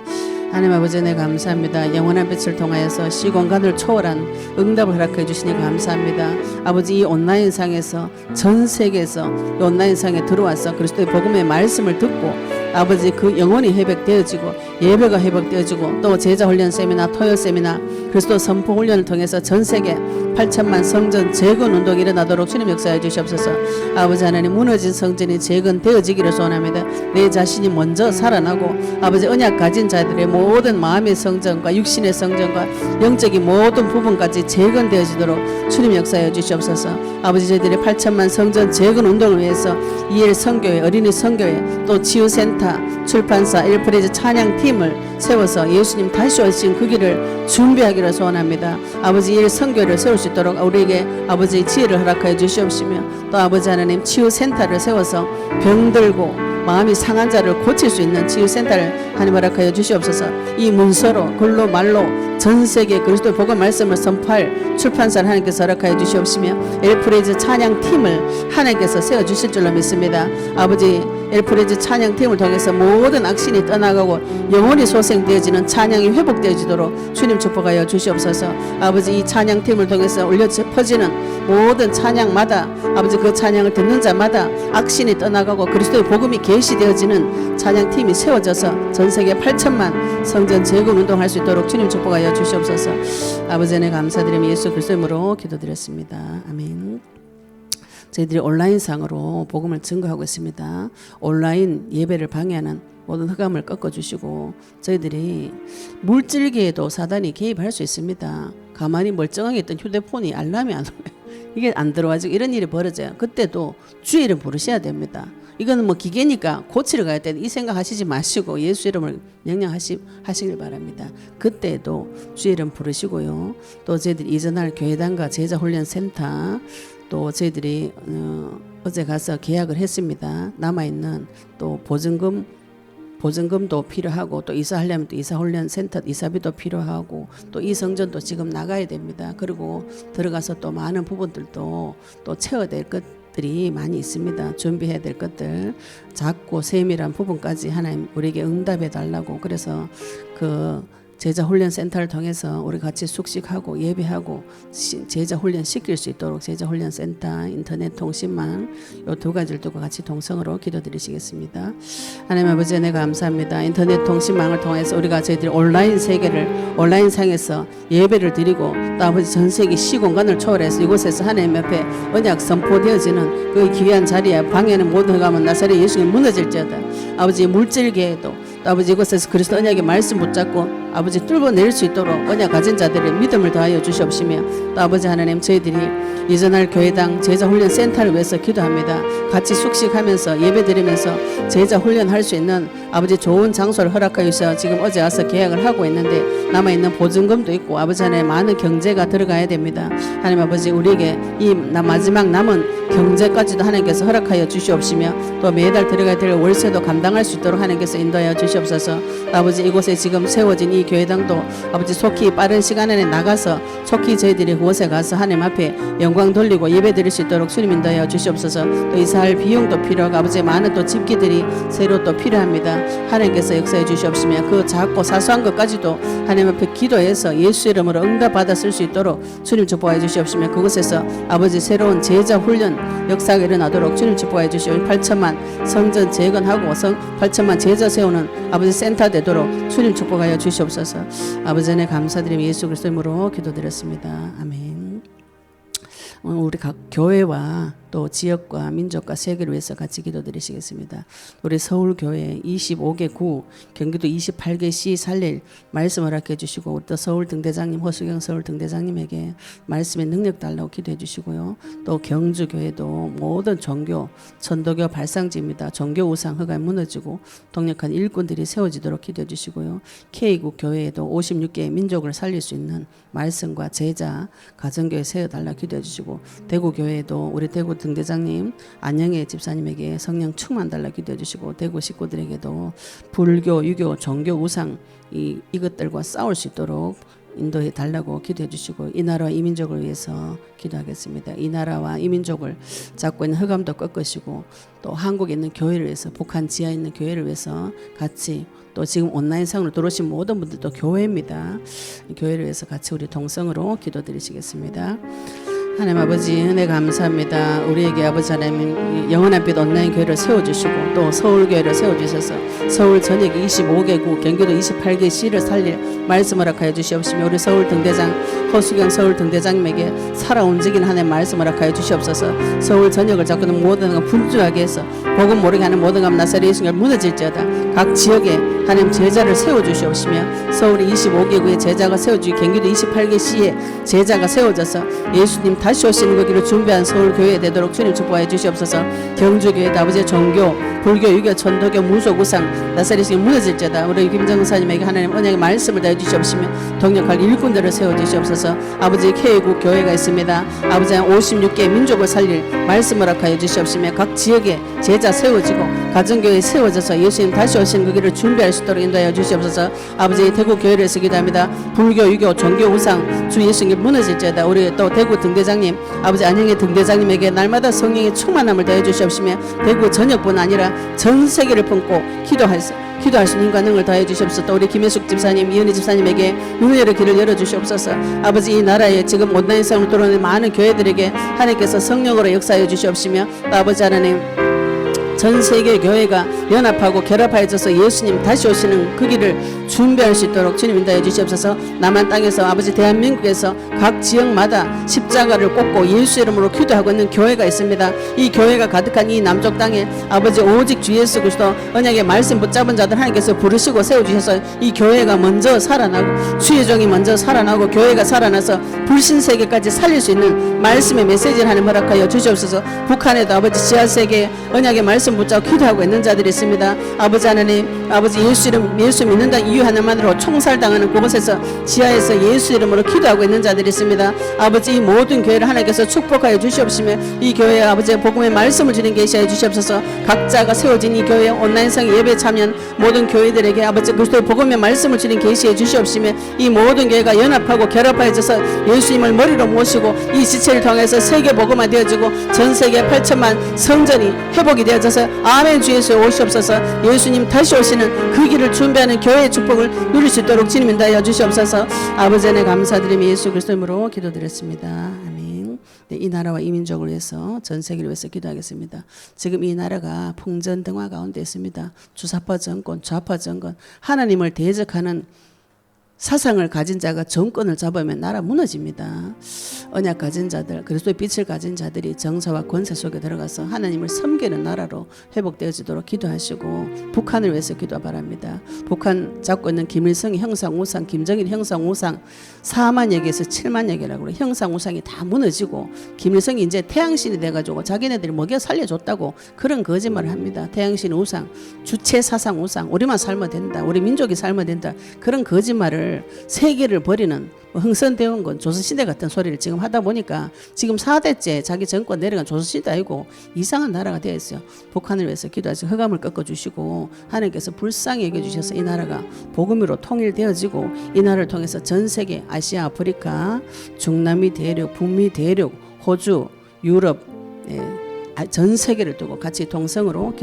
하나님 아버지 은혜 감사합니다. 영원한 빛을 통하여서 시공간을 초월한 응답을 허락해 주시니 감사합니다. 아버지 이 온라인상에서 전 세계에서 이 온라인상에 들어와서 그리스도의 복음의 말씀을 듣고 아버지 그 영혼이 회복되어지고 예배가 회복되어지고 또 제자훈련 세미나, 토요 세미나, 그리스도 선포 훈련을 통해서 전 세계 8천만 성전 재건 운동이 일어나도록 주님 역사해 주시옵소서. 아버지 하나님 무너진 성전이 재건되어지기를 소원합니다. 내 자신이 먼저 살아나고 아버지 언약 가진 자들의 모든 마음의 성전과 육신의 성전과 영적인 모든 부분까지 재건되어지도록 주님 역사해 주시옵소서. 아버지 저희들의 8천만 성전 재건 운동을 위해서 EL 선교회, 어린이 선교회, 또 치유센터, 출판사, 엘프레이즈 찬양팀을 세워서 예수님 다시 오신 그 길을 준비하기를 소원합니다. 아버지 EL 선교회를 세울 수 있도록 우리에게 아버지의 지혜를 허락하여 주시옵시며 또 아버지 하나님 치유센터를 세워서 병들고 마음이 상한 자를 고칠 수 있는 치유센터를 하나님 허락하여 주시옵소서. 이 문서로 글로 말로 전 세계 그리스도의 복음 말씀을 선포할 출판사를 하나님께서 허락하여 주시옵시며 엘프레이즈 찬양팀을 하나님께서 세워주실 줄로 믿습니다. 아버지 엘프레이즈 찬양팀을 통해서 모든 악신이 떠나가고 영혼이 소생되어지는 찬양이 회복되어지도록 주님 축복하여 주시옵소서. 아버지 이 찬양팀을 통해서 울려 퍼지는 모든 찬양마다 아버지 그 찬양을 듣는 자마다 악신이 떠나가고 그리스도의 복음이 계시되어지는 찬양팀이 세워져서 전 세계 8천만 성전 재건 운동할 수 있도록 주님 축복하여 주시옵소서. 아버지 은혜 감사드리며 예수 그리스도 이름으로 기도드렸습니다. 아멘. 저희들이 온라인상으로 복음을 증거하고 있습니다. 온라인 예배를 방해하는 모든 흑암을 꺾어주시고 저희들이 물질계에도 사단이 개입할 수 있습니다. 가만히 멀쩡하게 있던 휴대폰이 알람이 안 오면 이게 안 들어와지고 이런 일이 벌어져요. 그때도 주의 이름 부르셔야 됩니다. 이거는 뭐 기계니까 고치러 가야 돼. 이 생각하시지 마시고 예수 이름을 명령하시길 바랍니다. 그때도 주의 이름 부르시고요. 또 저희들이 이전할 교회당과 제자훈련센터 또 저희들이 어제 가서 계약을 했습니다. 남아있는 또 보증금도 필요하고 또 이사하려면 또 이사훈련센터 이사비도 필요하고 또 이 성전도 지금 나가야 됩니다. 그리고 들어가서 또 많은 부분들도 또 채워야 될 것들이 많이 있습니다. 준비해야 될 것들 작고 세밀한 부분까지 하나님 우리에게 응답해 달라고 그래서 그 제자 훈련 센터를 통해서 우리 같이 숙식하고 예배하고 제자 훈련 시킬 수 있도록 제자 훈련 센터, 인터넷 통신망 요 두 가지를 두고 같이 동성으로 기도드리시겠습니다. 하나님 아버지 은혜 감사합니다. 인터넷 통신망을 통해서 우리가 저희들이 온라인 세계를 온라인 상에서 예배를 드리고 또 아버지 전 세계 시공간을 초월해서 이곳에서 하나님 옆에 언약 선포되어지는 그 귀한 자리에 방에는 못 들어가면 나사렛 예수님 무너질지어다. 아버지 물질계에도 또 아버지 이곳에서 그리스도 언약의 말씀 붙잡고 아버지 뚫어낼 수 있도록 언약 가진 자들의 믿음을 더하여 주시옵시며 또 아버지 하나님 저희들이 이전할 교회당 제자훈련 센터를 위해서 기도합니다. 같이 숙식하면서 예배드리면서 제자훈련할 수 있는 아버지 좋은 장소를 허락하여 주셔서 지금 어제 와서 계약을 하고 있는데 남아있는 보증금도 있고 아버지 하나님 많은 경제가 들어가야 됩니다. 하나님 아버지 우리에게 이 마지막 남은 경제까지도 하나님께서 허락하여 주시옵시며 또 매달 들어가야 될 월세도 감당할 수 있도록 하나님께서 인도하여 주시옵소서. 아버지 이곳에 지금 세워진 이 교회당도 아버지 속히 빠른 시간 안에 나가서 속히 저희들이 그곳에 가서 하나님 앞에 영광 돌리고 예배 드릴 수 있도록 주님 인도하여 주시옵소서. 또 이사할 비용도 필요하고 아버지 많은 또 집기들이 새로 또 필요합니다. 하나님께서 역사해 주시옵시며 그 작고 사소한 것까지도 하나님 앞에 기도해서 예수 이름으로 응답받아 쓸 수 있도록 주님 축복해 주시옵시며 그곳에서 아버지 새로운 제자 훈련 역사가 일어나도록 주님 축복해 주시옵시며 8천만 성전 재건하고 8천만 제자 세우는 아버지 센터 되도록 주님 축복하여 주시옵소서. 아버지 은혜 감사드리며 예수 그리스도 이름으로 기도드렸습니다. 아멘. 우리 각 교회와 또 지역과 민족과 세계를 위해서 같이 기도드리시겠습니다. 우리 서울교회 25개 구, 경기도 28개 시 살릴 말씀 허락해 주시고 우리 또 서울 등대장님 허수경 서울 등대장님에게 말씀의 능력 달라고 기도해 주시고요. 또 경주교회도 모든 종교 천도교 발상지입니다. 종교 우상 허가 무너지고 동력한 일꾼들이 세워지도록 기도해 주시고요. K국 교회에도 56개의 민족을 살릴 수 있는 말씀과 제자 가정교회 세워달라고 기도해 주시고 대구교회에도 우리 대구 등대장님 안영애 집사님에게 성령 충만 달라 기도해 주시고 대구 식구들에게도 불교, 유교, 종교, 우상 이것들과 싸울 수 있도록 인도해 달라고 기도해 주시고 이 나라와 이 민족을 위해서 기도하겠습니다. 이 나라와 이 민족을 잡고 있는 흑암도 꺾으시고 또 한국에 있는 교회를 위해서 북한 지하에 있는 교회를 위해서 같이 또 지금 온라인상으로 들어오신 모든 분들도 교회입니다. 교회를 위해서 같이 우리 동성으로 기도드리시겠습니다. 하나님 아버지 은혜 감사합니다. 우리에게 아버지 하나님 영원한 빛 온라인 교회를 세워주시고 또 서울교회를 세워주셔서 서울 전역 25개 구 경기도 28개 시를 살릴 말씀 허락하여 주시옵시며 우리 서울 등대장 허수경 서울 등대장님에게 살아 움직이는 하나님 말씀 허락하여 주시옵소서. 서울 전역을 잡고 있는 모든 것 분주하게 해서 복음 모르게 하는 모든 것 나사렛 예수님을 무너질지어다. 각 지역에 하나님 제자를 세워주시옵시며 서울 25개 구의 제자가 세워주기 경기도 28개 시에 제자가 세워져서 예수님 다시 오시는 거기를 준비한 서울교회 되도록 주님 축복해 주시옵소서. 경주교회 아버지의 종교 불교 유교 천도교 무속 우상 나사렛이 무너질지어다. 우리 김정사님에게 하나님 언약의 말씀을 다해 주시옵시며 동력할 일꾼들을 세워 주시옵소서. 아버지 K국 교회가 있습니다. 아버지 56개 민족을 살릴 말씀을 허락하여 주시옵시며 각 지역에 제자 세워지고 가정교회 세워져서 예수님 다시 오시는 거기를 준비할 수 있도록 인도하여 주시옵소서. 아버지 대구 교회에서 기도합니다. 불교 유교 종교 우상 주 예수님 무너질지어다. 우리 또 대구 등대장님 아버지 안영의 등대장님에게 날마다 성령의 충만함을 더해 주시옵시며 대구 전역뿐 아니라 전 세계를 품고 기도할 수 있는 힘과 능을 더해 주시옵소서. 또 우리 김혜숙 집사님 이은희 집사님에게 눈을 열어 길을 열어 주시옵소서. 아버지 이 나라에 지금 온라인상으로 들어오는 많은 교회들에게 하나님께서 성령으로 역사해 주시옵시며 또 아버지 하나님 전 세계 교회가 연합하고 결합하여져서 예수님 다시 오시는 그 길을 준비할 수 있도록 주님 인도해 주시옵소서. 남한 땅에서 아버지 대한민국에서 각 지역마다 십자가를 꽂고 예수 이름으로 기도하고 있는 교회가 있습니다. 이 교회가 가득한 이 남쪽 땅에 아버지 오직 주 예수 그리스도 언약의 말씀 붙잡은 자들 하나님께서 부르시고 세워주셔서 이 교회가 먼저 살아나고 주의 종이 먼저 살아나고 교회가 살아나서 불신 세계까지 살릴 수 있는 말씀의 메시지를 하나님 허락하여 주시옵소서. 북한에도 아버지 지하세계 언약의 말씀 붙잡고 기도하고 있는 자들이 있습니다. 아버지 하나님 아버지 예수 믿는다 이유 하나만으로 총살당하는 그곳에서 지하에서 예수 이름으로 기도하고 있는 자들이 있습니다. 아버지 이 모든 교회를 하나님께서 축복하여 주시옵시며 이 교회에 아버지의 복음의 말씀을 주는 계시하여 주시옵소서. 각자가 세워진 이 교회 온라인상 예배 참여한 모든 교회들에게 아버지 그리스도의 복음의 말씀을 주는 계시해 주시옵시며 이 모든 교회가 연합하고 결합하여져서 예수님을 머리로 모시고 이 지체를 통해서 세계 복음화 되어지고 전 세계 8천만 성전이 회복이 되어져서 아멘 주 예수 오시옵소서. 예수님 다시 오시는 이제는 그 길을 준비하는 교회의 축복을 누릴 수 있도록 주님 인도하여 주시옵소서. 아버지 하나님 감사드리며 예수 그리스도 이름으로 기도드렸습니다. 아멘. 네, 이 나라와 이 민족을 위해서, 전 세계를 위해서 기도하겠습니다. 지금 이 나라가 풍전등화 가운데 있습니다. 주사파 정권, 좌파 정권, 하나님을 대적하는 사상을 가진 자가 정권을 잡으면 나라 무너집니다. 언약 가진 자들, 그리스도의 빛을 가진 자들이 정사와 권세 속에 들어가서 하나님을 섬기는 나라로 회복되어지도록 기도하시고, 북한을 위해서 기도 바랍니다. 북한 잡고 있는 김일성이 형상우상, 김정일 형상우상 4만여 개에서 7만여 개라고 그래. 형상우상이 다 무너지고 김일성이 이제 태양신이 돼가지고 자기네들이 먹여 살려줬다고 그런 거짓말을 합니다. 태양신 우상, 주체 사상 우상, 우리만 살면 된다, 우리 민족이 살면 된다, 그런 거짓말을 세계를 버리는 흥선대원군 조선시대 같은 소리를 지금 하다 보니까 지금 4대째 자기 정권 내려간 조선시대 아니고 이상한 나라가 되어 있어요. 북한을 위해서 기도하시고 흑암을 꺾어주시고 하나님께서 불쌍히 여겨주셔서 이 나라가 복음으로 통일되어지고 이 나라를 통해서 전 세계 아시아, 아프리카, 중남미 대륙, 북미 대륙, 호주, 유럽, 전 세계를 두고 같이 동성으로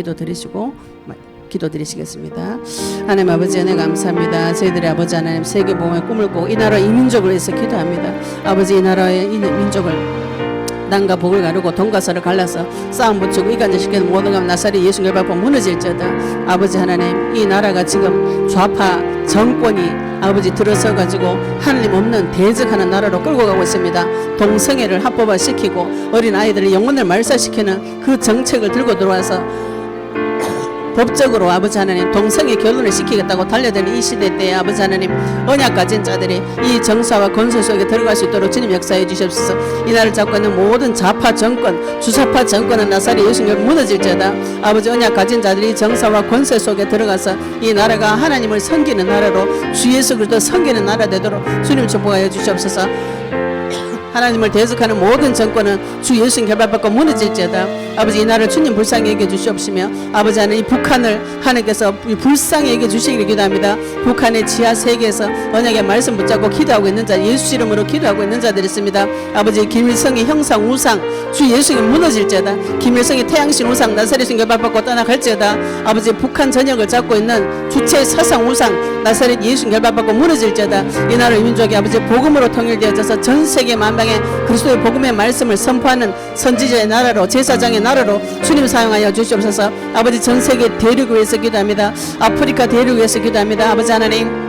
기도드리시겠습니다. 하나님 아버지 은혜 감사합니다. 저희들의 아버지 하나님 세계복음의 꿈을 꾸고 이 나라 이 민족을 위해서 기도합니다. 아버지 이 나라의 이 민족을 남과 북을 가르고 돈과 서를 갈라서 싸움 붙이고 이간질시키는 모든 감 나사렛 예수 결박법 무너질지어다. 아버지 하나님 이 나라가 지금 좌파 정권이 아버지 들어서 가지고 하나님 없는 대적하는 나라로 끌고 가고 있습니다. 동성애를 합법화시키고 어린 아이들의 영혼을 말살시키는 그 정책을 들고 들어와서 법적으로 아버지 하나님 동성애 결혼을 시키겠다고 달려드는 이 시대 때에 아버지 하나님 언약 가진 자들이 이 정사와 권세 속에 들어갈 수 있도록 주님 역사해 주시옵소서. 이 나라를 잡고 있는 모든 좌파 정권, 주사파 정권은 나사렛 예수님을 무너질지어다. 아버지 언약 가진 자들이 정사와 권세 속에 들어가서 이 나라가 하나님을 섬기는 나라로 주 예수 그리스도 섬기는 나라 되도록 주님 축복하여 주시옵소서. 하나님을 대적하는 모든 정권은 주 예수님 결박받고 무너질지어다. 아버지 이 나라를 주님 불쌍히 여겨 주시옵시며 아버지 하나님 이 북한을 하나님께서 불쌍히 여겨 주시기를 기도합니다. 북한의 지하 세계에서 언약의 말씀 붙잡고 기도하고 있는 자, 예수 이름으로 기도하고 있는 자들이 있습니다. 아버지 김일성의 형상 우상 주 예수님이 무너질지어다. 김일성의 태양신 우상 나사렛 결박받고 떠나갈지어다. 아버지 북한 전역을 잡고 있는 주체 사상 우상 나사렛 예수님 결박받고 무너질지어다. 이 나라 민족이 아버지 복음으로 통일되어져서 전 세계 만방에 그리스도의 복음의 말씀을 선포하는 선지자의 나라로, 제사장의 나라로 주님 사용하여 주시옵소서. 아버지 전 세계 대륙을 위해서 기도합니다. 아프리카 대륙을 위해서 기도합니다. 아버지 하나님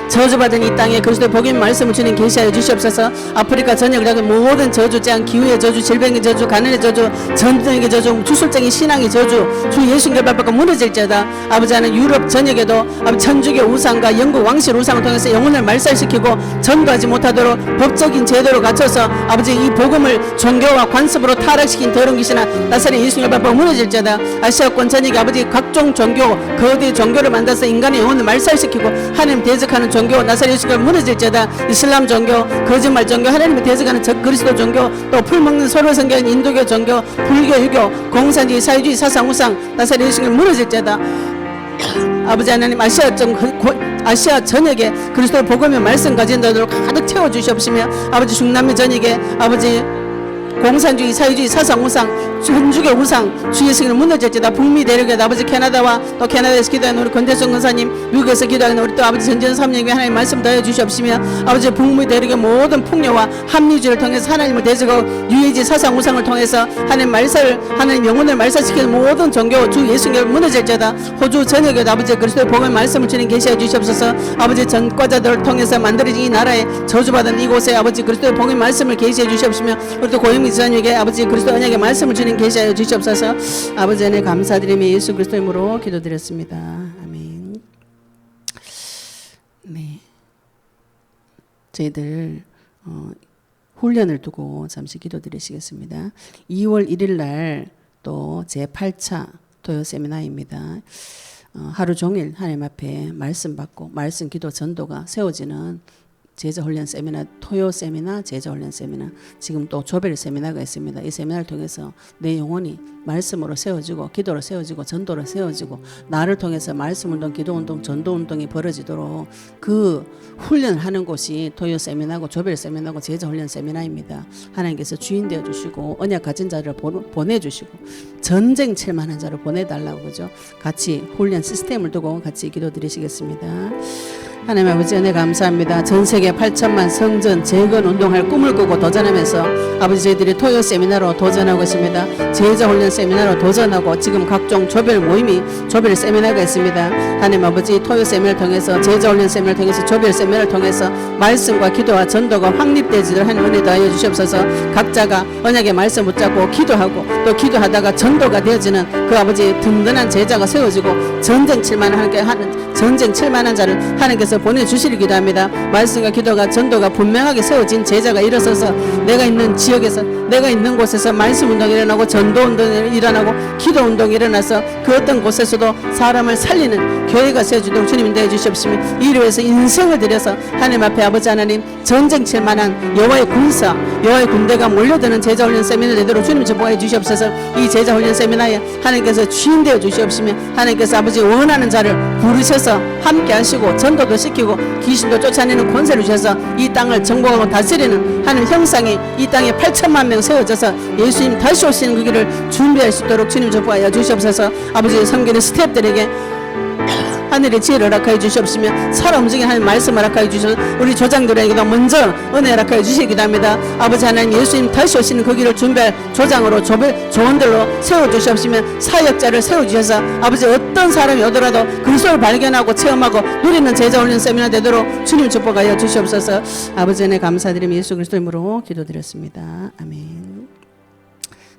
저주받은 이 땅에 그리스도의 복음의 말씀을 주님 계시하여 주시옵소서. 아프리카 전역을 잡은 모든 저주, 재앙, 기후의 저주, 질병의 저주, 가난의 저주, 전쟁의 저주, 주술적인 신앙의 저주 주 예수 결박받고 무너질지어다. 아버지 하나님 유럽 전역에도 아버지 천주교 우상과 영국 왕실 우상을 통해서 영혼을 말살시키고 전도하지 못하도록 법적인 제도로 갖춰서 아버지 이 복음을 종교와 관습으로 타락시킨 더러운 귀신아 나사렛 예수 결박받고 무너질지어다. 아시아권 전역에 아버지 각종 종교, 거대 종교를 만들어서 인간의 영혼을 말살시키고 하나님 대적하는 종교 나사렛 예수가 무너질지어다. 이슬람 종교, 거짓말 종교, 하나님을 대적하는 그리스도 종교, 또 풀먹는 서로 성경 인도교 종교, 불교, 유교, 공산주의, 사회주의, 사상 우상 나사렛 예수가 무너질지어다. 아버지 하나님 아시아 전역에 그리스도의 복음의 말씀 가진 자들로 가득 채워주시옵시며 아버지 중남미 전역에 아버지 공산주의, 사회주의, 사상 우상, 현주교 우상 주 예수님을 무너질지다. 북미 대륙에 아버지 캐나다와 또 캐나다에서 기도하는 우리 권대성 권사님, 미국에서 기도하는 우리 또 아버지 전전 3명의 하나님 말씀 더해 주시옵시며 아버지 북미 대륙의 모든 풍요와 합리주의를 통해서 하나님을 대적하고 유해지 사상 우상을 통해서 하나님 하나님 영혼을 말살시키는 모든 종교 주 예수님을 무너질지다. 호주 전역에도 아버지 그리스도의 복음의 말씀을 주님 계시해 주시옵소서. 아버지 전과자들을 통해서 만들어진 이 나라에 저주받은 이곳에 아버지 그리스도의 복음의 말씀을 계시해 주시옵시며 우리 또 고용 지자님에게 아버지 그리스도 언약의 말씀을 주님 계시하여 주시옵소서. 아버지 은혜 감사드리며 예수 그리스도 이름으로 기도드렸습니다. 아멘. 네, 저희들 훈련을 두고 잠시 기도드리시겠습니다. 2월 1일 날 또 제8차 토요 세미나입니다. 하루 종일 하나님 앞에 말씀 받고 말씀 기도 전도가 세워지는 제자훈련 세미나, 토요 세미나, 제자훈련 세미나, 지금 또 조별 세미나가 있습니다. 이 세미나를 통해서 내 영혼이 말씀으로 세워지고 기도로 세워지고 전도로 세워지고 나를 통해서 말씀운동, 기도운동, 전도운동이 벌어지도록 그 훈련하는 곳이 토요 세미나고 조별 세미나고 제자훈련 세미나입니다. 하나님께서 주인 되어주시고 언약 가진 자를 보내주시고 전쟁 칠 만한 자를 보내달라고 그죠? 같이 훈련 시스템을 두고 같이 기도드리시겠습니다. 하나님 아버지 은혜 감사합니다. 전 세계 8천만 성전 재건 운동할 꿈을 꾸고 도전하면서 아버지 저희들이 토요 세미나로 도전하고 있습니다. 제자 훈련 세미나로 도전하고 지금 각종 조별 모임이 조별 세미나가 있습니다. 하나님 아버지 토요 세미나를 통해서 제자 훈련 세미나를 통해서 조별 세미나를 통해서 말씀과 기도와 전도가 확립되지를 하는 은혜 더하여 주시옵소서. 각자가 언약의 말씀 붙잡고 기도하고 또 기도하다가 전도가 되어지는 그 아버지 든든한 제자가 세워지고 전쟁 칠만한 자를 하나님께서 보내주시길 기도합니다. 말씀과 기도가 전도가 분명하게 세워진 제자가 일어서서 내가 있는 지역에서 내가 있는 곳에서 말씀 운동이 일어나고 전도 운동이 일어나고 기도 운동이 일어나서 그 어떤 곳에서도 사람을 살리는 교회가 세워지도록 주님 인도해 주시옵시며 이를 위해서 인생을 들여서 하나님 앞에 아버지 하나님 전쟁 칠 만한 여호와의 군사 여호와의 군대가 몰려드는 제자훈련 세미나 되도록 주님 축복해 주시옵소서. 이 제자훈련 세미나에 하나님께서 주인 되어 주시옵시며 하나님께서 아버지 원하는 자를 부르셔서 함께 하시고 전도도 시키고 귀신도 쫓아내는 권세를 주셔서 이 땅을 정복하고 다스리는 하는 형상이 이 땅에 8천만 명 세워져서 예수님 다시 오시는 그 길을 준비할 수 있도록 주님 축복하여 주시옵소서. 아버지 섬기는 스태프들에게 하늘의 지혜를 허락하여 주시옵시며 살아 움직이는 하나님 말씀을 허락하여 주셔서 우리 조장들에게도 먼저 은혜 허락하여 주시기도 합니다. 아버지 하나님 예수님 다시 오시는 그 길을 준비할 조장으로 조언들로 세워주시옵시며 사역자를 세워주셔서 아버지 어떤 사람이 오더라도 그리스도를 발견하고 체험하고 누리는 제자훈련 세미나 되도록 주님 축복하여 주시옵소서. 아버지 은혜 감사드리며 예수 그리스도 이름으로 기도드렸습니다. 아멘.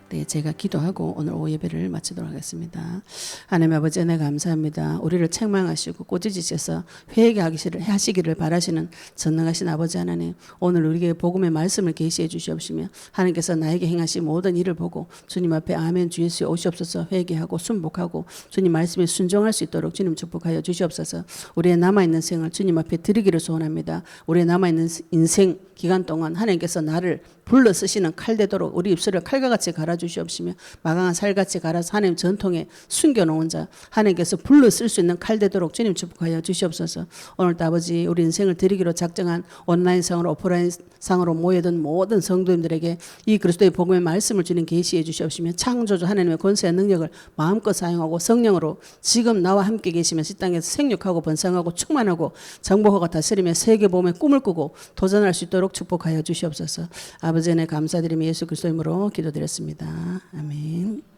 네, 제가 기도하고 오늘 오후 예배를 마치도록 하겠습니다. 하나님 아버지 은혜 감사합니다. 우리를 책망하시고 꾸짖으셔서 회개하시기를 바라시는 전능하신 아버지 하나님, 오늘 우리에게 복음의 말씀을 계시해 주시옵시며 하나님께서 나에게 행하신 모든 일을 보고 주님 앞에 아멘 주 예수에 오시옵소서. 회개하고 순복하고 주님 말씀에 순종할 수 있도록 주님 축복하여 주시옵소서. 우리의 남아있는 생을 주님 앞에 드리기를 소원합니다. 우리의 남아있는 인생 기간 동안 하나님께서 나를 불러 쓰시는 칼 되도록 우리 입술을 칼과 같이 갈아주시옵시며 마강한 살같이 갈아서 하나님 전통에 숨겨놓은 자 하나님께서 불러 쓸 수 있는 칼 되도록 주님 축복하여 주시옵소서. 오늘도 아버지 우리 인생을 드리기로 작정한 온라인상으로 오프라인상으로 모여든 모든 성도님들에게 이 그리스도의 복음의 말씀을 주님 계시해 주시옵시며 창조주 하나님의 권세와 능력을 마음껏 사용하고 성령으로 지금 나와 함께 계시면서 이 땅에서 생육하고 번성하고 충만하고 정복하고 다스리며 세계복음의 꿈을 꾸고 도전할 수 있도록 축복하여 주시옵소서. 아버지 은혜 감사드리며 예수 그리스도 이름으로 기도드렸습니다. 아멘.